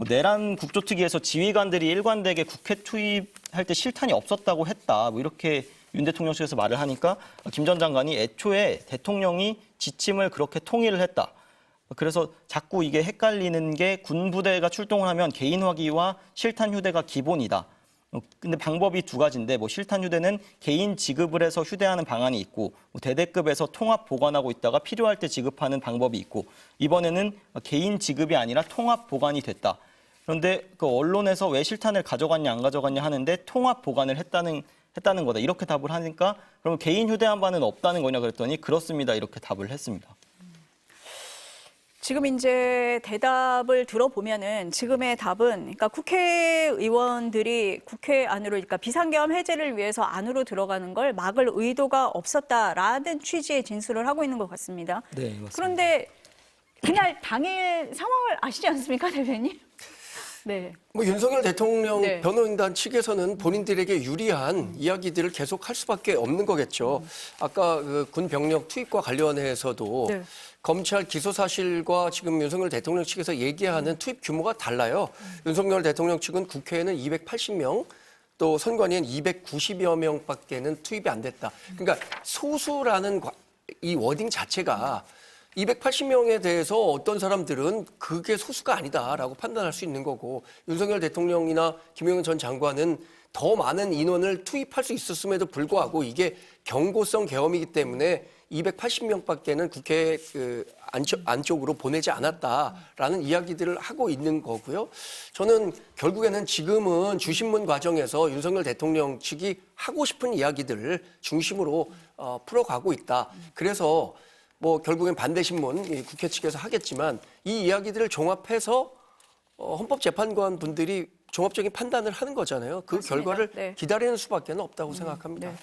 내란 국조특위에서 지휘관들이 일관되게 국회 투입할 때 실탄이 없었다고 했다. 뭐 이렇게 윤 대통령 측에서 말을 하니까 김 전 장관이 애초에 대통령이 지침을 그렇게 통일을 했다. 그래서 자꾸 이게 헷갈리는 게 군부대가 출동을 하면 개인 화기와 실탄 휴대가 기본이다. 근데 방법이 두 가지인데 뭐 실탄 휴대는 개인 지급을 해서 휴대하는 방안이 있고 대대급에서 통합 보관하고 있다가 필요할 때 지급하는 방법이 있고 이번에는 개인 지급이 아니라 통합 보관이 됐다. 그런데 그 언론에서 왜 실탄을 가져갔냐 안 가져갔냐 하는데 통합 보관을 했다는 거다. 이렇게 답을 하니까 그러면 개인 휴대한 바는 없다는 거냐 그랬더니 그렇습니다. 이렇게 답을 했습니다. 지금 이제 대답을 들어보면은 지금의 답은 그러니까 국회의원들이 국회 안으로 그러니까 비상계엄 해제를 위해서 안으로 들어가는 걸 막을 의도가 없었다라는 취지의 진술을 하고 있는 것 같습니다. 네, 맞습니다. 그런데 그날 당일 상황을 아시지 않습니까, 대변인? 네. 뭐 윤석열 대통령 네. 변호인단 측에서는 본인들에게 유리한 이야기들을 계속 할 수밖에 없는 거겠죠. 아까 그 군 병력 투입과 관련해서도 네. 검찰 기소 사실과 지금 윤석열 대통령 측에서 얘기하는 투입 규모가 달라요. 윤석열 대통령 측은 국회에는 280명, 또 선관위엔 290여 명밖에는 투입이 안 됐다. 그러니까 소수라는 이 워딩 자체가 280명에 대해서 어떤 사람들은 그게 소수가 아니다라고 판단할 수 있는 거고 윤석열 대통령이나 김용현 전 장관은 더 많은 인원을 투입할 수 있었음에도 불구하고 이게 경고성 계엄이기 때문에 280명밖에는 국회 안쪽으로 보내지 않았다라는 이야기들을 하고 있는 거고요. 저는 결국에는 지금은 주신문 과정에서 윤석열 대통령 측이 하고 싶은 이야기들을 중심으로 풀어가고 있다. 그래서 뭐 결국엔 반대신문 국회 측에서 하겠지만 이 이야기들을 종합해서 헌법재판관 분들이 종합적인 판단을 하는 거잖아요. 그 맞습니다. 결과를 네. 기다리는 수밖에 없다고 생각합니다. 네.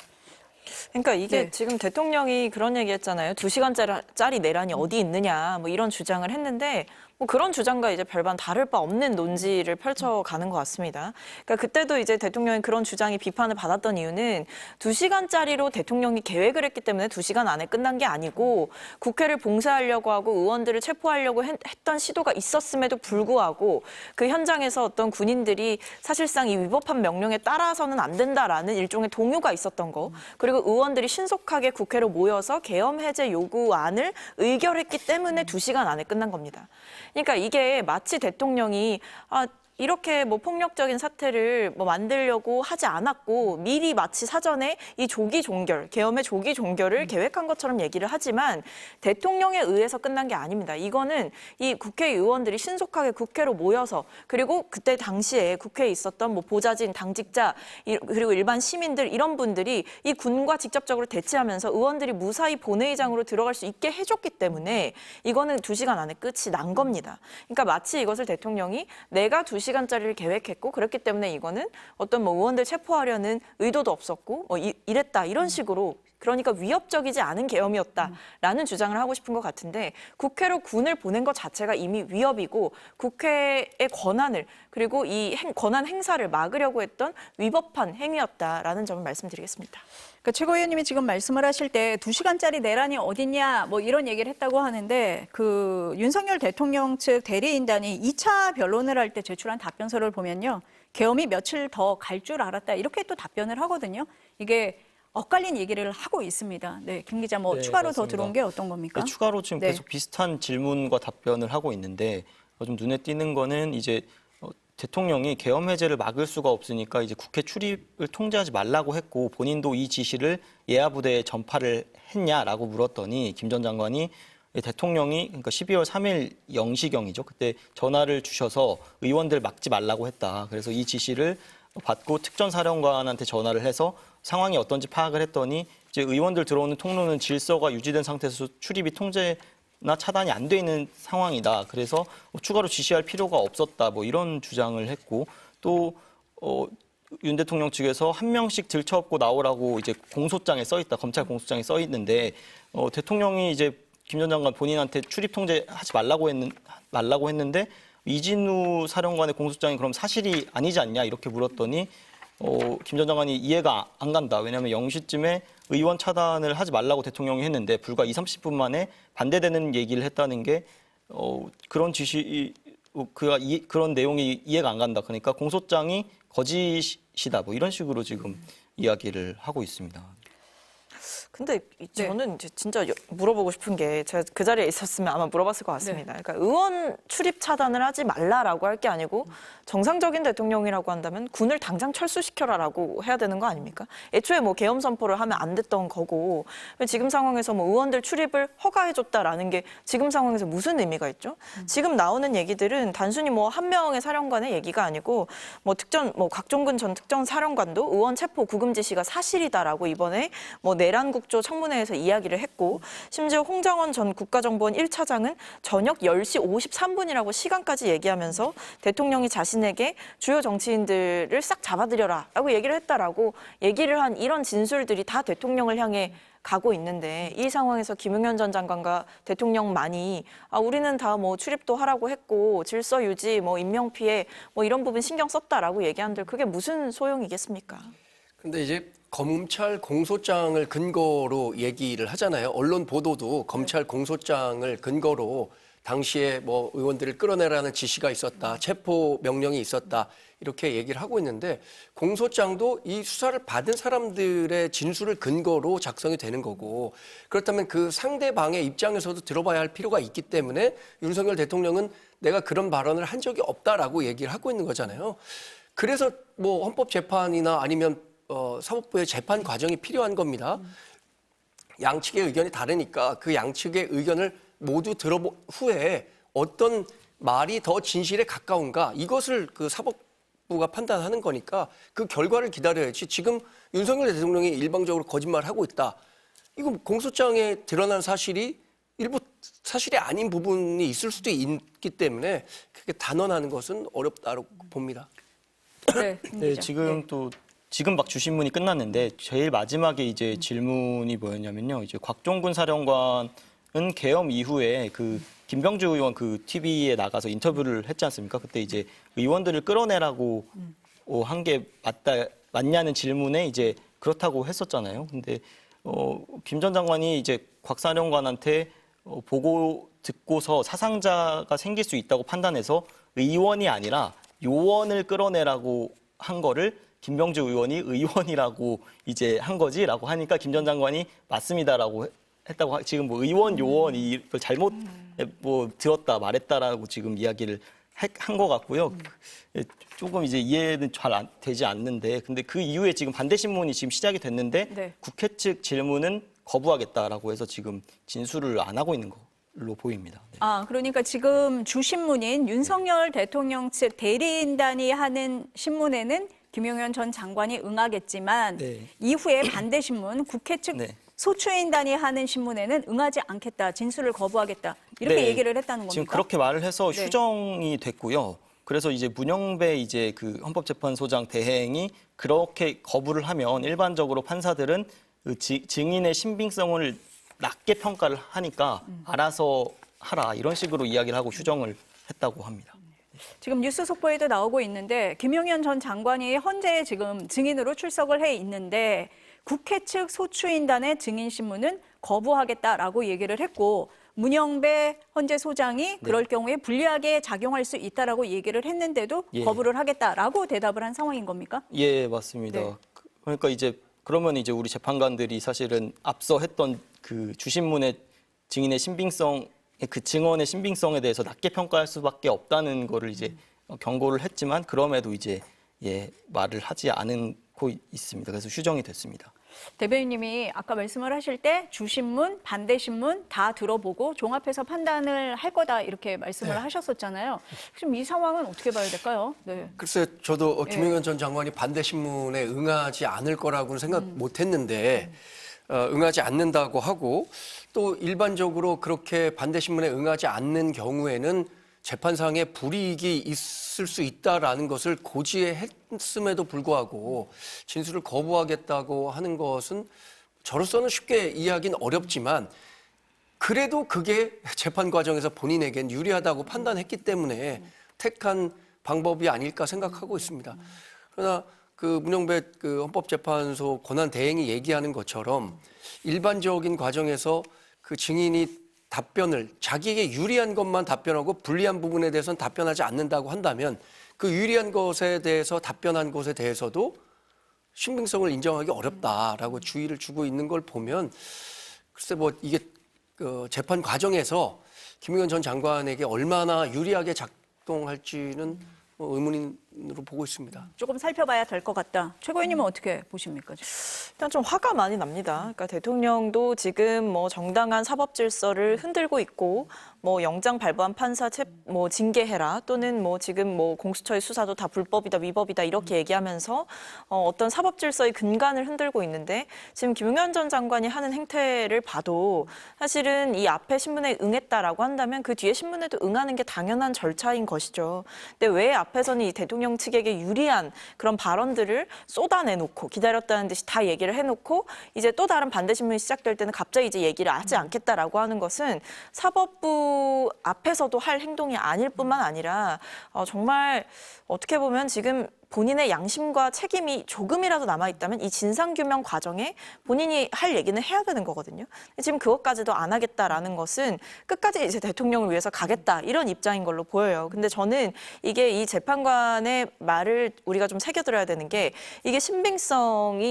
그러니까 이게 네. 지금 대통령이 그런 얘기했잖아요. 2시간짜리 내란이 어디 있느냐, 뭐 이런 주장을 했는데 뭐 그런 주장과 이제 별반 다를 바 없는 논지를 펼쳐가는 것 같습니다. 그러니까 그때도 이제 대통령이 그런 주장이 비판을 받았던 이유는 2시간짜리로 대통령이 계획을 했기 때문에 2시간 안에 끝난 게 아니고 국회를 봉쇄하려고 하고 의원들을 체포하려고 했던 시도가 있었음에도 불구하고 그 현장에서 어떤 군인들이 사실상 이 위법한 명령에 따라서는 안 된다라는 일종의 동요가 있었던 거, 그리고 의원들이 신속하게 국회로 모여서 계엄 해제 요구안을 의결했기 때문에 2시간 안에 끝난 겁니다. 그러니까 이게 마치 대통령이 이렇게 뭐 폭력적인 사태를 뭐 만들려고 하지 않았고 미리 마치 사전에 이 조기 종결, 계엄의 조기 종결을 계획한 것처럼 얘기를 하지만 대통령에 의해서 끝난 게 아닙니다. 이거는 이 국회의원들이 신속하게 국회로 모여서 그리고 그때 당시에 국회에 있었던 뭐 보좌진, 당직자 그리고 일반 시민들 이런 분들이 이 군과 직접적으로 대치하면서 의원들이 무사히 본회의장으로 들어갈 수 있게 해줬기 때문에 이거는 2시간 안에 끝이 난 겁니다. 그러니까 마치 이것을 대통령이 내가 2시간짜리를 계획했고 그렇기 때문에 이거는 어떤 뭐 의원들 체포하려는 의도도 없었고 뭐 이랬다 이런 식으로 그러니까 위협적이지 않은 계엄이었다라는 주장을 하고 싶은 것 같은데 국회로 군을 보낸 것 자체가 이미 위협이고 국회의 권한을 그리고 이 권한 행사를 막으려고 했던 위법한 행위였다라는 점을 말씀드리겠습니다. 그러니까 최고위원님이 지금 말씀을 하실 때 2시간짜리 내란이 어딨냐 뭐 이런 얘기를 했다고 하는데 그 윤석열 대통령 측 대리인단이 2차 변론을 할 때 제출한 답변서를 보면요. 계엄이 며칠 더 갈 줄 알았다 이렇게 또 답변을 하거든요. 이게 엇갈린 얘기를 하고 있습니다. 네, 김 기자 뭐 네, 추가로 맞습니다. 더 들어온 게 어떤 겁니까? 네, 추가로 지금 네. 계속 비슷한 질문과 답변을 하고 있는데 좀 눈에 띄는 거는 이제 대통령이 계엄 해제를 막을 수가 없으니까 이제 국회 출입을 통제하지 말라고 했고 본인도 이 지시를 예하부대에 전파를 했냐라고 물었더니 김 전 장관이 대통령이 그러니까 12월 3일 0시경이죠. 그때 전화를 주셔서 의원들 막지 말라고 했다. 그래서 이 지시를 받고 특전사령관한테 전화를 해서 상황이 어떤지 파악을 했더니 이제 의원들 들어오는 통로는 질서가 유지된 상태에서 출입이 통제나 차단이 안 돼 있는 상황이다. 그래서 추가로 지시할 필요가 없었다. 뭐 이런 주장을 했고 또 윤 대통령 측에서 한 명씩 들쳐업고 나오라고 이제 공소장에 써 있다. 검찰 공소장에 써 있는데 대통령이 이제 김 전 장관 본인한테 출입 통제하지 말라고 했는데 이진우 사령관의 공소장이 그럼 사실이 아니지 않냐 이렇게 물었더니 김 전 장관이 이해가 안 간다. 왜냐하면 0시쯤에 의원 차단을 하지 말라고 대통령이 했는데 불과 20-30분 만에 반대되는 얘기를 했다는 게 그런 지시 그런 내용이 이해가 안 간다. 그러니까 공소장이 거짓이다. 뭐 이런 식으로 지금 이야기를 하고 있습니다. 근데 저는 이제 진짜 물어보고 싶은 게 제가 그 자리에 있었으면 아마 물어봤을 것 같습니다. 그러니까 의원 출입 차단을 하지 말라라고 할 게 아니고 정상적인 대통령이라고 한다면 군을 당장 철수시켜라라고 해야 되는 거 아닙니까? 애초에 뭐 계엄 선포를 하면 안 됐던 거고 지금 상황에서 뭐 의원들 출입을 허가해줬다라는 게 지금 상황에서 무슨 의미가 있죠? 지금 나오는 얘기들은 단순히 뭐 한 명의 사령관의 얘기가 아니고 뭐 곽종근 전 특전사령관도 의원 체포 구금 지시가 사실이다라고 이번에 뭐 내란국 조 청문회에서 이야기를 했고 심지어 홍장원 전 국가정보원 1차장은 저녁 10시 53분이라고 시간까지 얘기하면서 대통령이 자신에게 주요 정치인들을 싹 잡아들여라라고 얘기를 했다라고 얘기를 한 이런 진술들이 다 대통령을 향해 가고 있는데 이 상황에서 김용현 전 장관과 대통령만이 우리는 다 뭐 출입도 하라고 했고 질서 유지, 뭐 인명 피해 뭐 이런 부분 신경 썼다라고 얘기하는데 그게 무슨 소용이겠습니까? 근데 이제 검찰 공소장을 근거로 얘기를 하잖아요. 언론 보도도 검찰 공소장을 근거로 당시에 뭐 의원들을 끌어내라는 지시가 있었다, 체포 명령이 있었다 이렇게 얘기를 하고 있는데 공소장도 이 수사를 받은 사람들의 진술을 근거로 작성이 되는 거고 그렇다면 그 상대방의 입장에서도 들어봐야 할 필요가 있기 때문에 윤석열 대통령은 내가 그런 발언을 한 적이 없다라고 얘기를 하고 있는 거잖아요. 그래서 뭐 헌법재판이나 아니면 사법부의 재판 과정이 필요한 겁니다. 양측의 의견이 다르니까 그 양측의 의견을 모두 들어본 후에 어떤 말이 더 진실에 가까운가 이것을 그 사법부가 판단하는 거니까 그 결과를 기다려야지. 지금 윤석열 대통령이 일방적으로 거짓말하고 있다. 이거 공소장에 드러난 사실이 일부 사실이 아닌 부분이 있을 수도 있기 때문에 그렇게 단언하는 것은 어렵다고 봅니다. 네, 네, 지금 또 지금 막 주신문이 끝났는데 제일 마지막에 이제 질문이 뭐였냐면요. 이제 곽종군 사령관은 계엄 이후에 그 김병주 의원 그 TV에 나가서 인터뷰를 했지 않습니까? 그때 이제 의원들을 끌어내라고 한 게 맞냐는 질문에 이제 그렇다고 했었잖아요. 근데 김 전 장관이 이제 곽 사령관한테 보고 듣고서 사상자가 생길 수 있다고 판단해서 의원이 아니라 요원을 끌어내라고 한 거를 김병주 의원이 의원이라고 이제 한 거지라고 하니까 김 전 장관이 맞습니다라고 했다고 지금 뭐 의원 요원 이걸 잘못 뭐 들었다 말했다라고 지금 이야기를 한 것 같고요. 조금 이제 이해는 잘 되지 않는데 근데 그 이후에 지금 반대 신문이 지금 시작이 됐는데 네. 국회 측 질문은 거부하겠다라고 해서 지금 진술을 안 하고 있는 걸로 보입니다. 네. 그러니까 지금 주신문인 윤석열 대통령 측 대리인단이 하는 신문에는 김용현 전 장관이 응하겠지만 네. 이후에 반대 신문 국회 측 네. 소추인단이 하는 신문에는 응하지 않겠다, 진술을 거부하겠다 이렇게 네. 얘기를 했다는 겁니까? 지금 그렇게 말을 해서 네. 휴정이 됐고요. 그래서 이제 문영배 이제 그 헌법재판소장 대행이 그렇게 거부를 하면 일반적으로 판사들은 그 증인의 신빙성을 낮게 평가를 하니까 알아서 하라 이런 식으로 이야기를 하고 휴정을 했다고 합니다. 지금 뉴스 속보에도 나오고 있는데 김용현 전 장관이 헌재 지금 증인으로 출석을 해 있는데 국회 측 소추인단의 증인 신문은 거부하겠다라고 얘기를 했고 문영배 헌재 소장이 그럴 경우에 불리하게 작용할 수 있다라고 얘기를 했는데도 예. 거부를 하겠다라고 대답을 한 상황인 겁니까? 예, 맞습니다. 네. 그러니까 이제 그러면 이제 우리 재판관들이 사실은 앞서 했던 그 주신문의 증인의 신빙성 그 증언의 신빙성에 대해서 낮게 평가할 수밖에 없다는 거를 이제 경고를 했지만 그럼에도 이제 말을 하지 않고 있습니다. 그래서 휴정이 됐습니다. 대변인님이 아까 말씀을 하실 때 주신문, 반대신문 다 들어보고 종합해서 판단을 할 거다 이렇게 말씀을 하셨었잖아요. 지금 이 상황은 어떻게 봐야 될까요? 네. 글쎄 저도 김용현 전 장관이 반대 신문에 응하지 않을 거라고는 생각 못 했는데 응하지 않는다고 하고 또 일반적으로 그렇게 반대 신문에 응하지 않는 경우에는 재판상에 불이익이 있을 수 있다라는 것을 고지했음에도 불구하고 진술을 거부하겠다고 하는 것은 저로서는 쉽게 이해하기는 어렵지만 그래도 그게 재판 과정에서 본인에겐 유리하다고 판단했기 때문에 택한 방법이 아닐까 생각하고 있습니다. 그러나 그 문영배 그 헌법재판소 권한 대행이 얘기하는 것처럼 일반적인 과정에서 그 증인이 답변을 자기에게 유리한 것만 답변하고 불리한 부분에 대해서는 답변하지 않는다고 한다면 그 유리한 것에 대해서 답변한 것에 대해서도 신빙성을 인정하기 어렵다라고 주의를 주고 있는 걸 보면 글쎄 뭐 이게 그 재판 과정에서 김용현 전 장관에게 얼마나 유리하게 작동할지는 의문으로 보고 있습니다. 조금 살펴봐야 될 것 같다. 최고위님은 어떻게 보십니까? 일단 좀 화가 많이 납니다. 그러니까 대통령도 지금 뭐 정당한 사법 질서를 흔들고 있고 뭐 영장 발부한 판사 뭐 징계해라 또는 뭐 지금 뭐 공수처의 수사도 다 불법이다 위법이다 이렇게 얘기하면서 어떤 사법 질서의 근간을 흔들고 있는데 지금 김용현 전 장관이 하는 행태를 봐도 사실은 이 앞에 신문에 응했다라고 한다면 그 뒤에 신문에도 응하는 게 당연한 절차인 것이죠. 근데 왜 앞에서는 이 대통령 측에게 유리한 그런 발언들을 쏟아내놓고 기다렸다는 듯이 다 얘기를 해놓고 이제 또 다른 반대 신문이 시작될 때는 갑자기 이제 얘기를 하지 않겠다라고 하는 것은 사법부 앞에서도 할 행동이 아닐 뿐만 아니라 정말 어떻게 보면 지금 본인의 양심과 책임이 조금이라도 남아있다면 이 진상규명 과정에 본인이 할 얘기는 해야 되는 거거든요. 지금 그것까지도 안 하겠다라는 것은 끝까지 이제 대통령을 위해서 가겠다 이런 입장인 걸로 보여요. 근데 저는 이게 이 재판관의 말을 우리가 좀 새겨들어야 되는 게 이게 신빙성을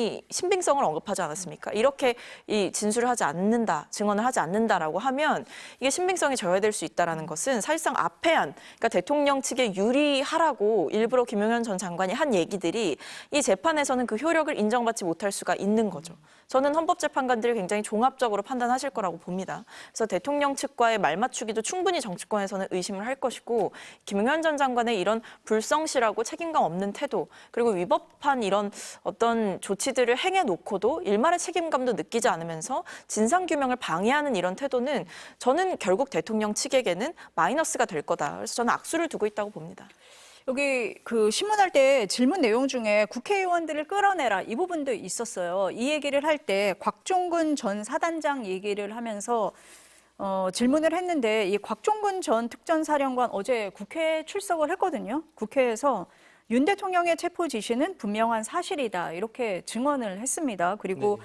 언급하지 않았습니까? 이렇게 이 진술을 하지 않는다, 증언을 하지 않는다라고 하면 이게 신빙성이 저해될 수 있다라는 것은 사실상 앞에 그러니까 대통령 측에 유리하라고 일부러 김용현 전 장관이 한 얘기들이 이 재판에서는 그 효력을 인정받지 못할 수가 있는 거죠. 저는 헌법재판관들이 굉장히 종합적으로 판단하실 거라고 봅니다. 그래서 대통령 측과의 말맞추기도 충분히 정치권에서는 의심을 할 것이고 김용현 전 장관의 이런 불성실하고 책임감 없는 태도 그리고 위법한 이런 어떤 조치들을 행해놓고도 일말의 책임감도 느끼지 않으면서 진상규명을 방해하는 이런 태도는 저는 결국 대통령 측에게는 마이너스가 될 거다. 그래서 저는 악수를 두고 있다고 봅니다. 여기 그 신문할 때 질문 내용 중에 국회의원들을 끌어내라 이 부분도 있었어요. 이 얘기를 할 때 곽종근 전 사단장 얘기를 하면서 질문을 했는데 이 곽종근 전 특전사령관 어제 국회에 출석을 했거든요. 국회에서 윤 대통령의 체포 지시는 분명한 사실이다 이렇게 증언을 했습니다. 그리고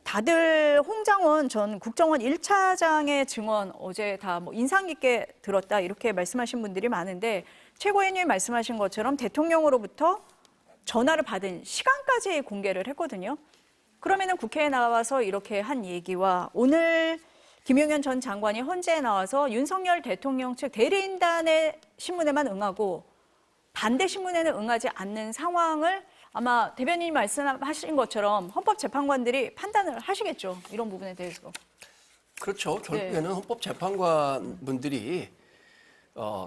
다들 홍장원 전 국정원 1차장의 증언 어제 다 뭐 인상 깊게 들었다 이렇게 말씀하신 분들이 많은데 최고위원님이 말씀하신 것처럼 대통령으로부터 전화를 받은 시간까지 공개를 했거든요. 그러면은 국회에 나와서 이렇게 한 얘기와 오늘 김용현 전 장관이 헌재에 나와서 윤석열 대통령 측 대리인단의 신문에만 응하고 반대 신문에는 응하지 않는 상황을 아마 대변인이 말씀하신 것처럼 헌법재판관들이 판단을 하시겠죠. 이런 부분에 대해서. 그렇죠. 결국에는 헌법재판관분들이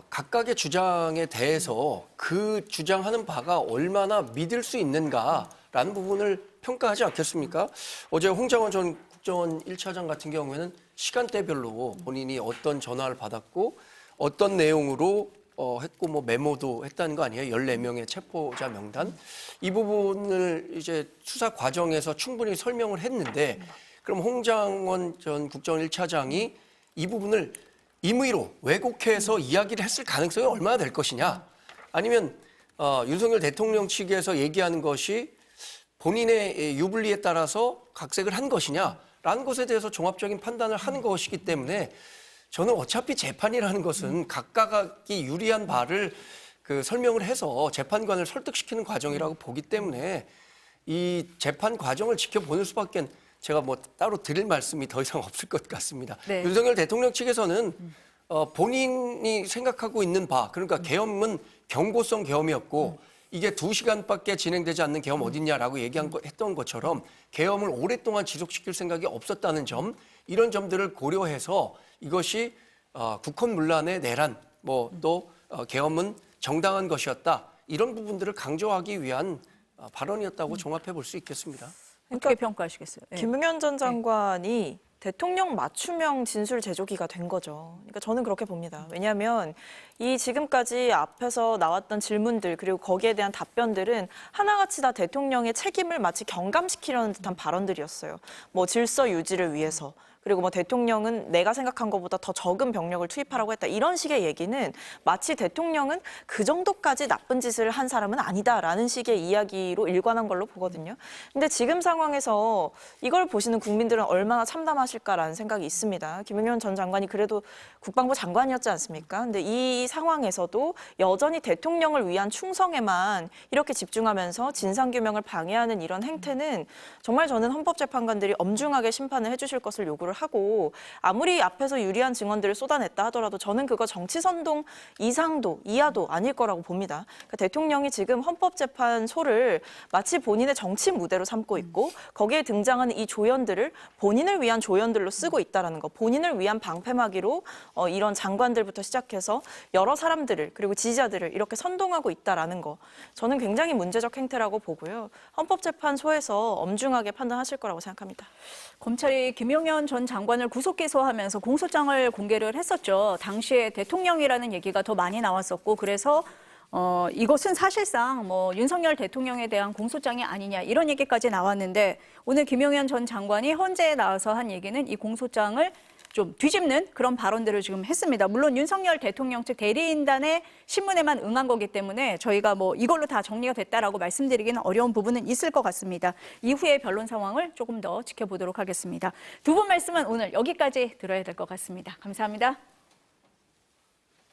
각각의 주장에 대해서 그 주장하는 바가 얼마나 믿을 수 있는가라는 부분을 평가하지 않겠습니까? 어제 홍장원 전 국정원 1차장 같은 경우에는 시간대별로 본인이 어떤 전화를 받았고 어떤 내용으로 했고 뭐 메모도 했다는 거 아니에요? 14명의 체포자 명단. 이 부분을 이제 수사 과정에서 충분히 설명을 했는데 그럼 홍장원 전 국정원 1차장이 이 부분을 임의로 왜곡해서 이야기를 했을 가능성이 얼마나 될 것이냐? 아니면 윤석열 대통령 측에서 얘기하는 것이 본인의 유불리에 따라서 각색을 한 것이냐라는 것에 대해서 종합적인 판단을 하는 것이기 때문에 저는 어차피 재판이라는 것은 각각이 유리한 바를 설명을 해서 재판관을 설득시키는 과정이라고 보기 때문에 이 재판 과정을 지켜보는 수밖에 제가 뭐 따로 드릴 말씀이 더 이상 없을 것 같습니다. 네. 윤석열 대통령 측에서는 본인이 생각하고 있는 바, 그러니까 계엄은 경고성 계엄이었고 이게 2시간밖에 진행되지 않는 계엄 어딨냐라고 했던 것처럼 계엄을 오랫동안 지속시킬 생각이 없었다는 점, 이런 점들을 고려해서 이것이 국헌문란의 내란, 또 계엄은 정당한 것이었다, 이런 부분들을 강조하기 위한 발언이었다고 종합해 볼 수 있겠습니다. 어떻게 평가하시겠어요? 네. 김용현 전 장관이 대통령 맞춤형 진술 제조기가 된 거죠. 그러니까 저는 그렇게 봅니다. 왜냐하면 이 지금까지 앞에서 나왔던 질문들 그리고 거기에 대한 답변들은 하나같이 다 대통령의 책임을 마치 경감시키려는 듯한 발언들이었어요. 뭐 질서 유지를 위해서. 그리고 뭐 대통령은 내가 생각한 것보다 더 적은 병력을 투입하라고 했다. 이런 식의 얘기는 마치 대통령은 그 정도까지 나쁜 짓을 한 사람은 아니다라는 식의 이야기로 일관한 걸로 보거든요. 근데 지금 상황에서 이걸 보시는 국민들은 얼마나 참담하실까라는 생각이 있습니다. 김용현 전 장관이 그래도 국방부 장관이었지 않습니까? 근데 이 상황에서도 여전히 대통령을 위한 충성에만 이렇게 집중하면서 진상규명을 방해하는 이런 행태는 정말 저는 헌법재판관들이 엄중하게 심판을 해주실 것을 요구를 하고, 아무리 앞에서 유리한 증언들을 쏟아냈다 하더라도 저는 그거 정치선동 이상도 이하도 아닐 거라고 봅니다. 그러니까 대통령이 지금 헌법재판소를 마치 본인의 정치 무대로 삼고 있고 거기에 등장하는 이 조연들을 본인을 위한 조연들로 쓰고 있다는 거, 본인을 위한 방패막이로 이런 장관들부터 시작해서 여러 사람들을 그리고 지지자들을 이렇게 선동하고 있다는 거, 저는 굉장히 문제적 행태라고 보고요. 헌법재판소에서 엄중하게 판단하실 거라고 생각합니다. 검찰이 김용현 전 장관을 구속 기소하면서 공소장을 공개를 했었죠. 당시에 대통령이라는 얘기가 더 많이 나왔었고, 그래서 이것은 사실상 뭐 윤석열 대통령에 대한 공소장이 아니냐 이런 얘기까지 나왔는데, 오늘 김용현 전 장관이 헌재에 나와서 한 얘기는 이 공소장을 좀 뒤집는 그런 발언들을 지금 했습니다. 물론 윤석열 대통령 측 대리인단의 신문에만 응한 거기 때문에 저희가 뭐 이걸로 다 정리가 됐다라고 말씀드리기는 어려운 부분은 있을 것 같습니다. 이후의 변론 상황을 조금 더 지켜보도록 하겠습니다. 두 분 말씀은 오늘 여기까지 들어야 될 것 같습니다. 감사합니다.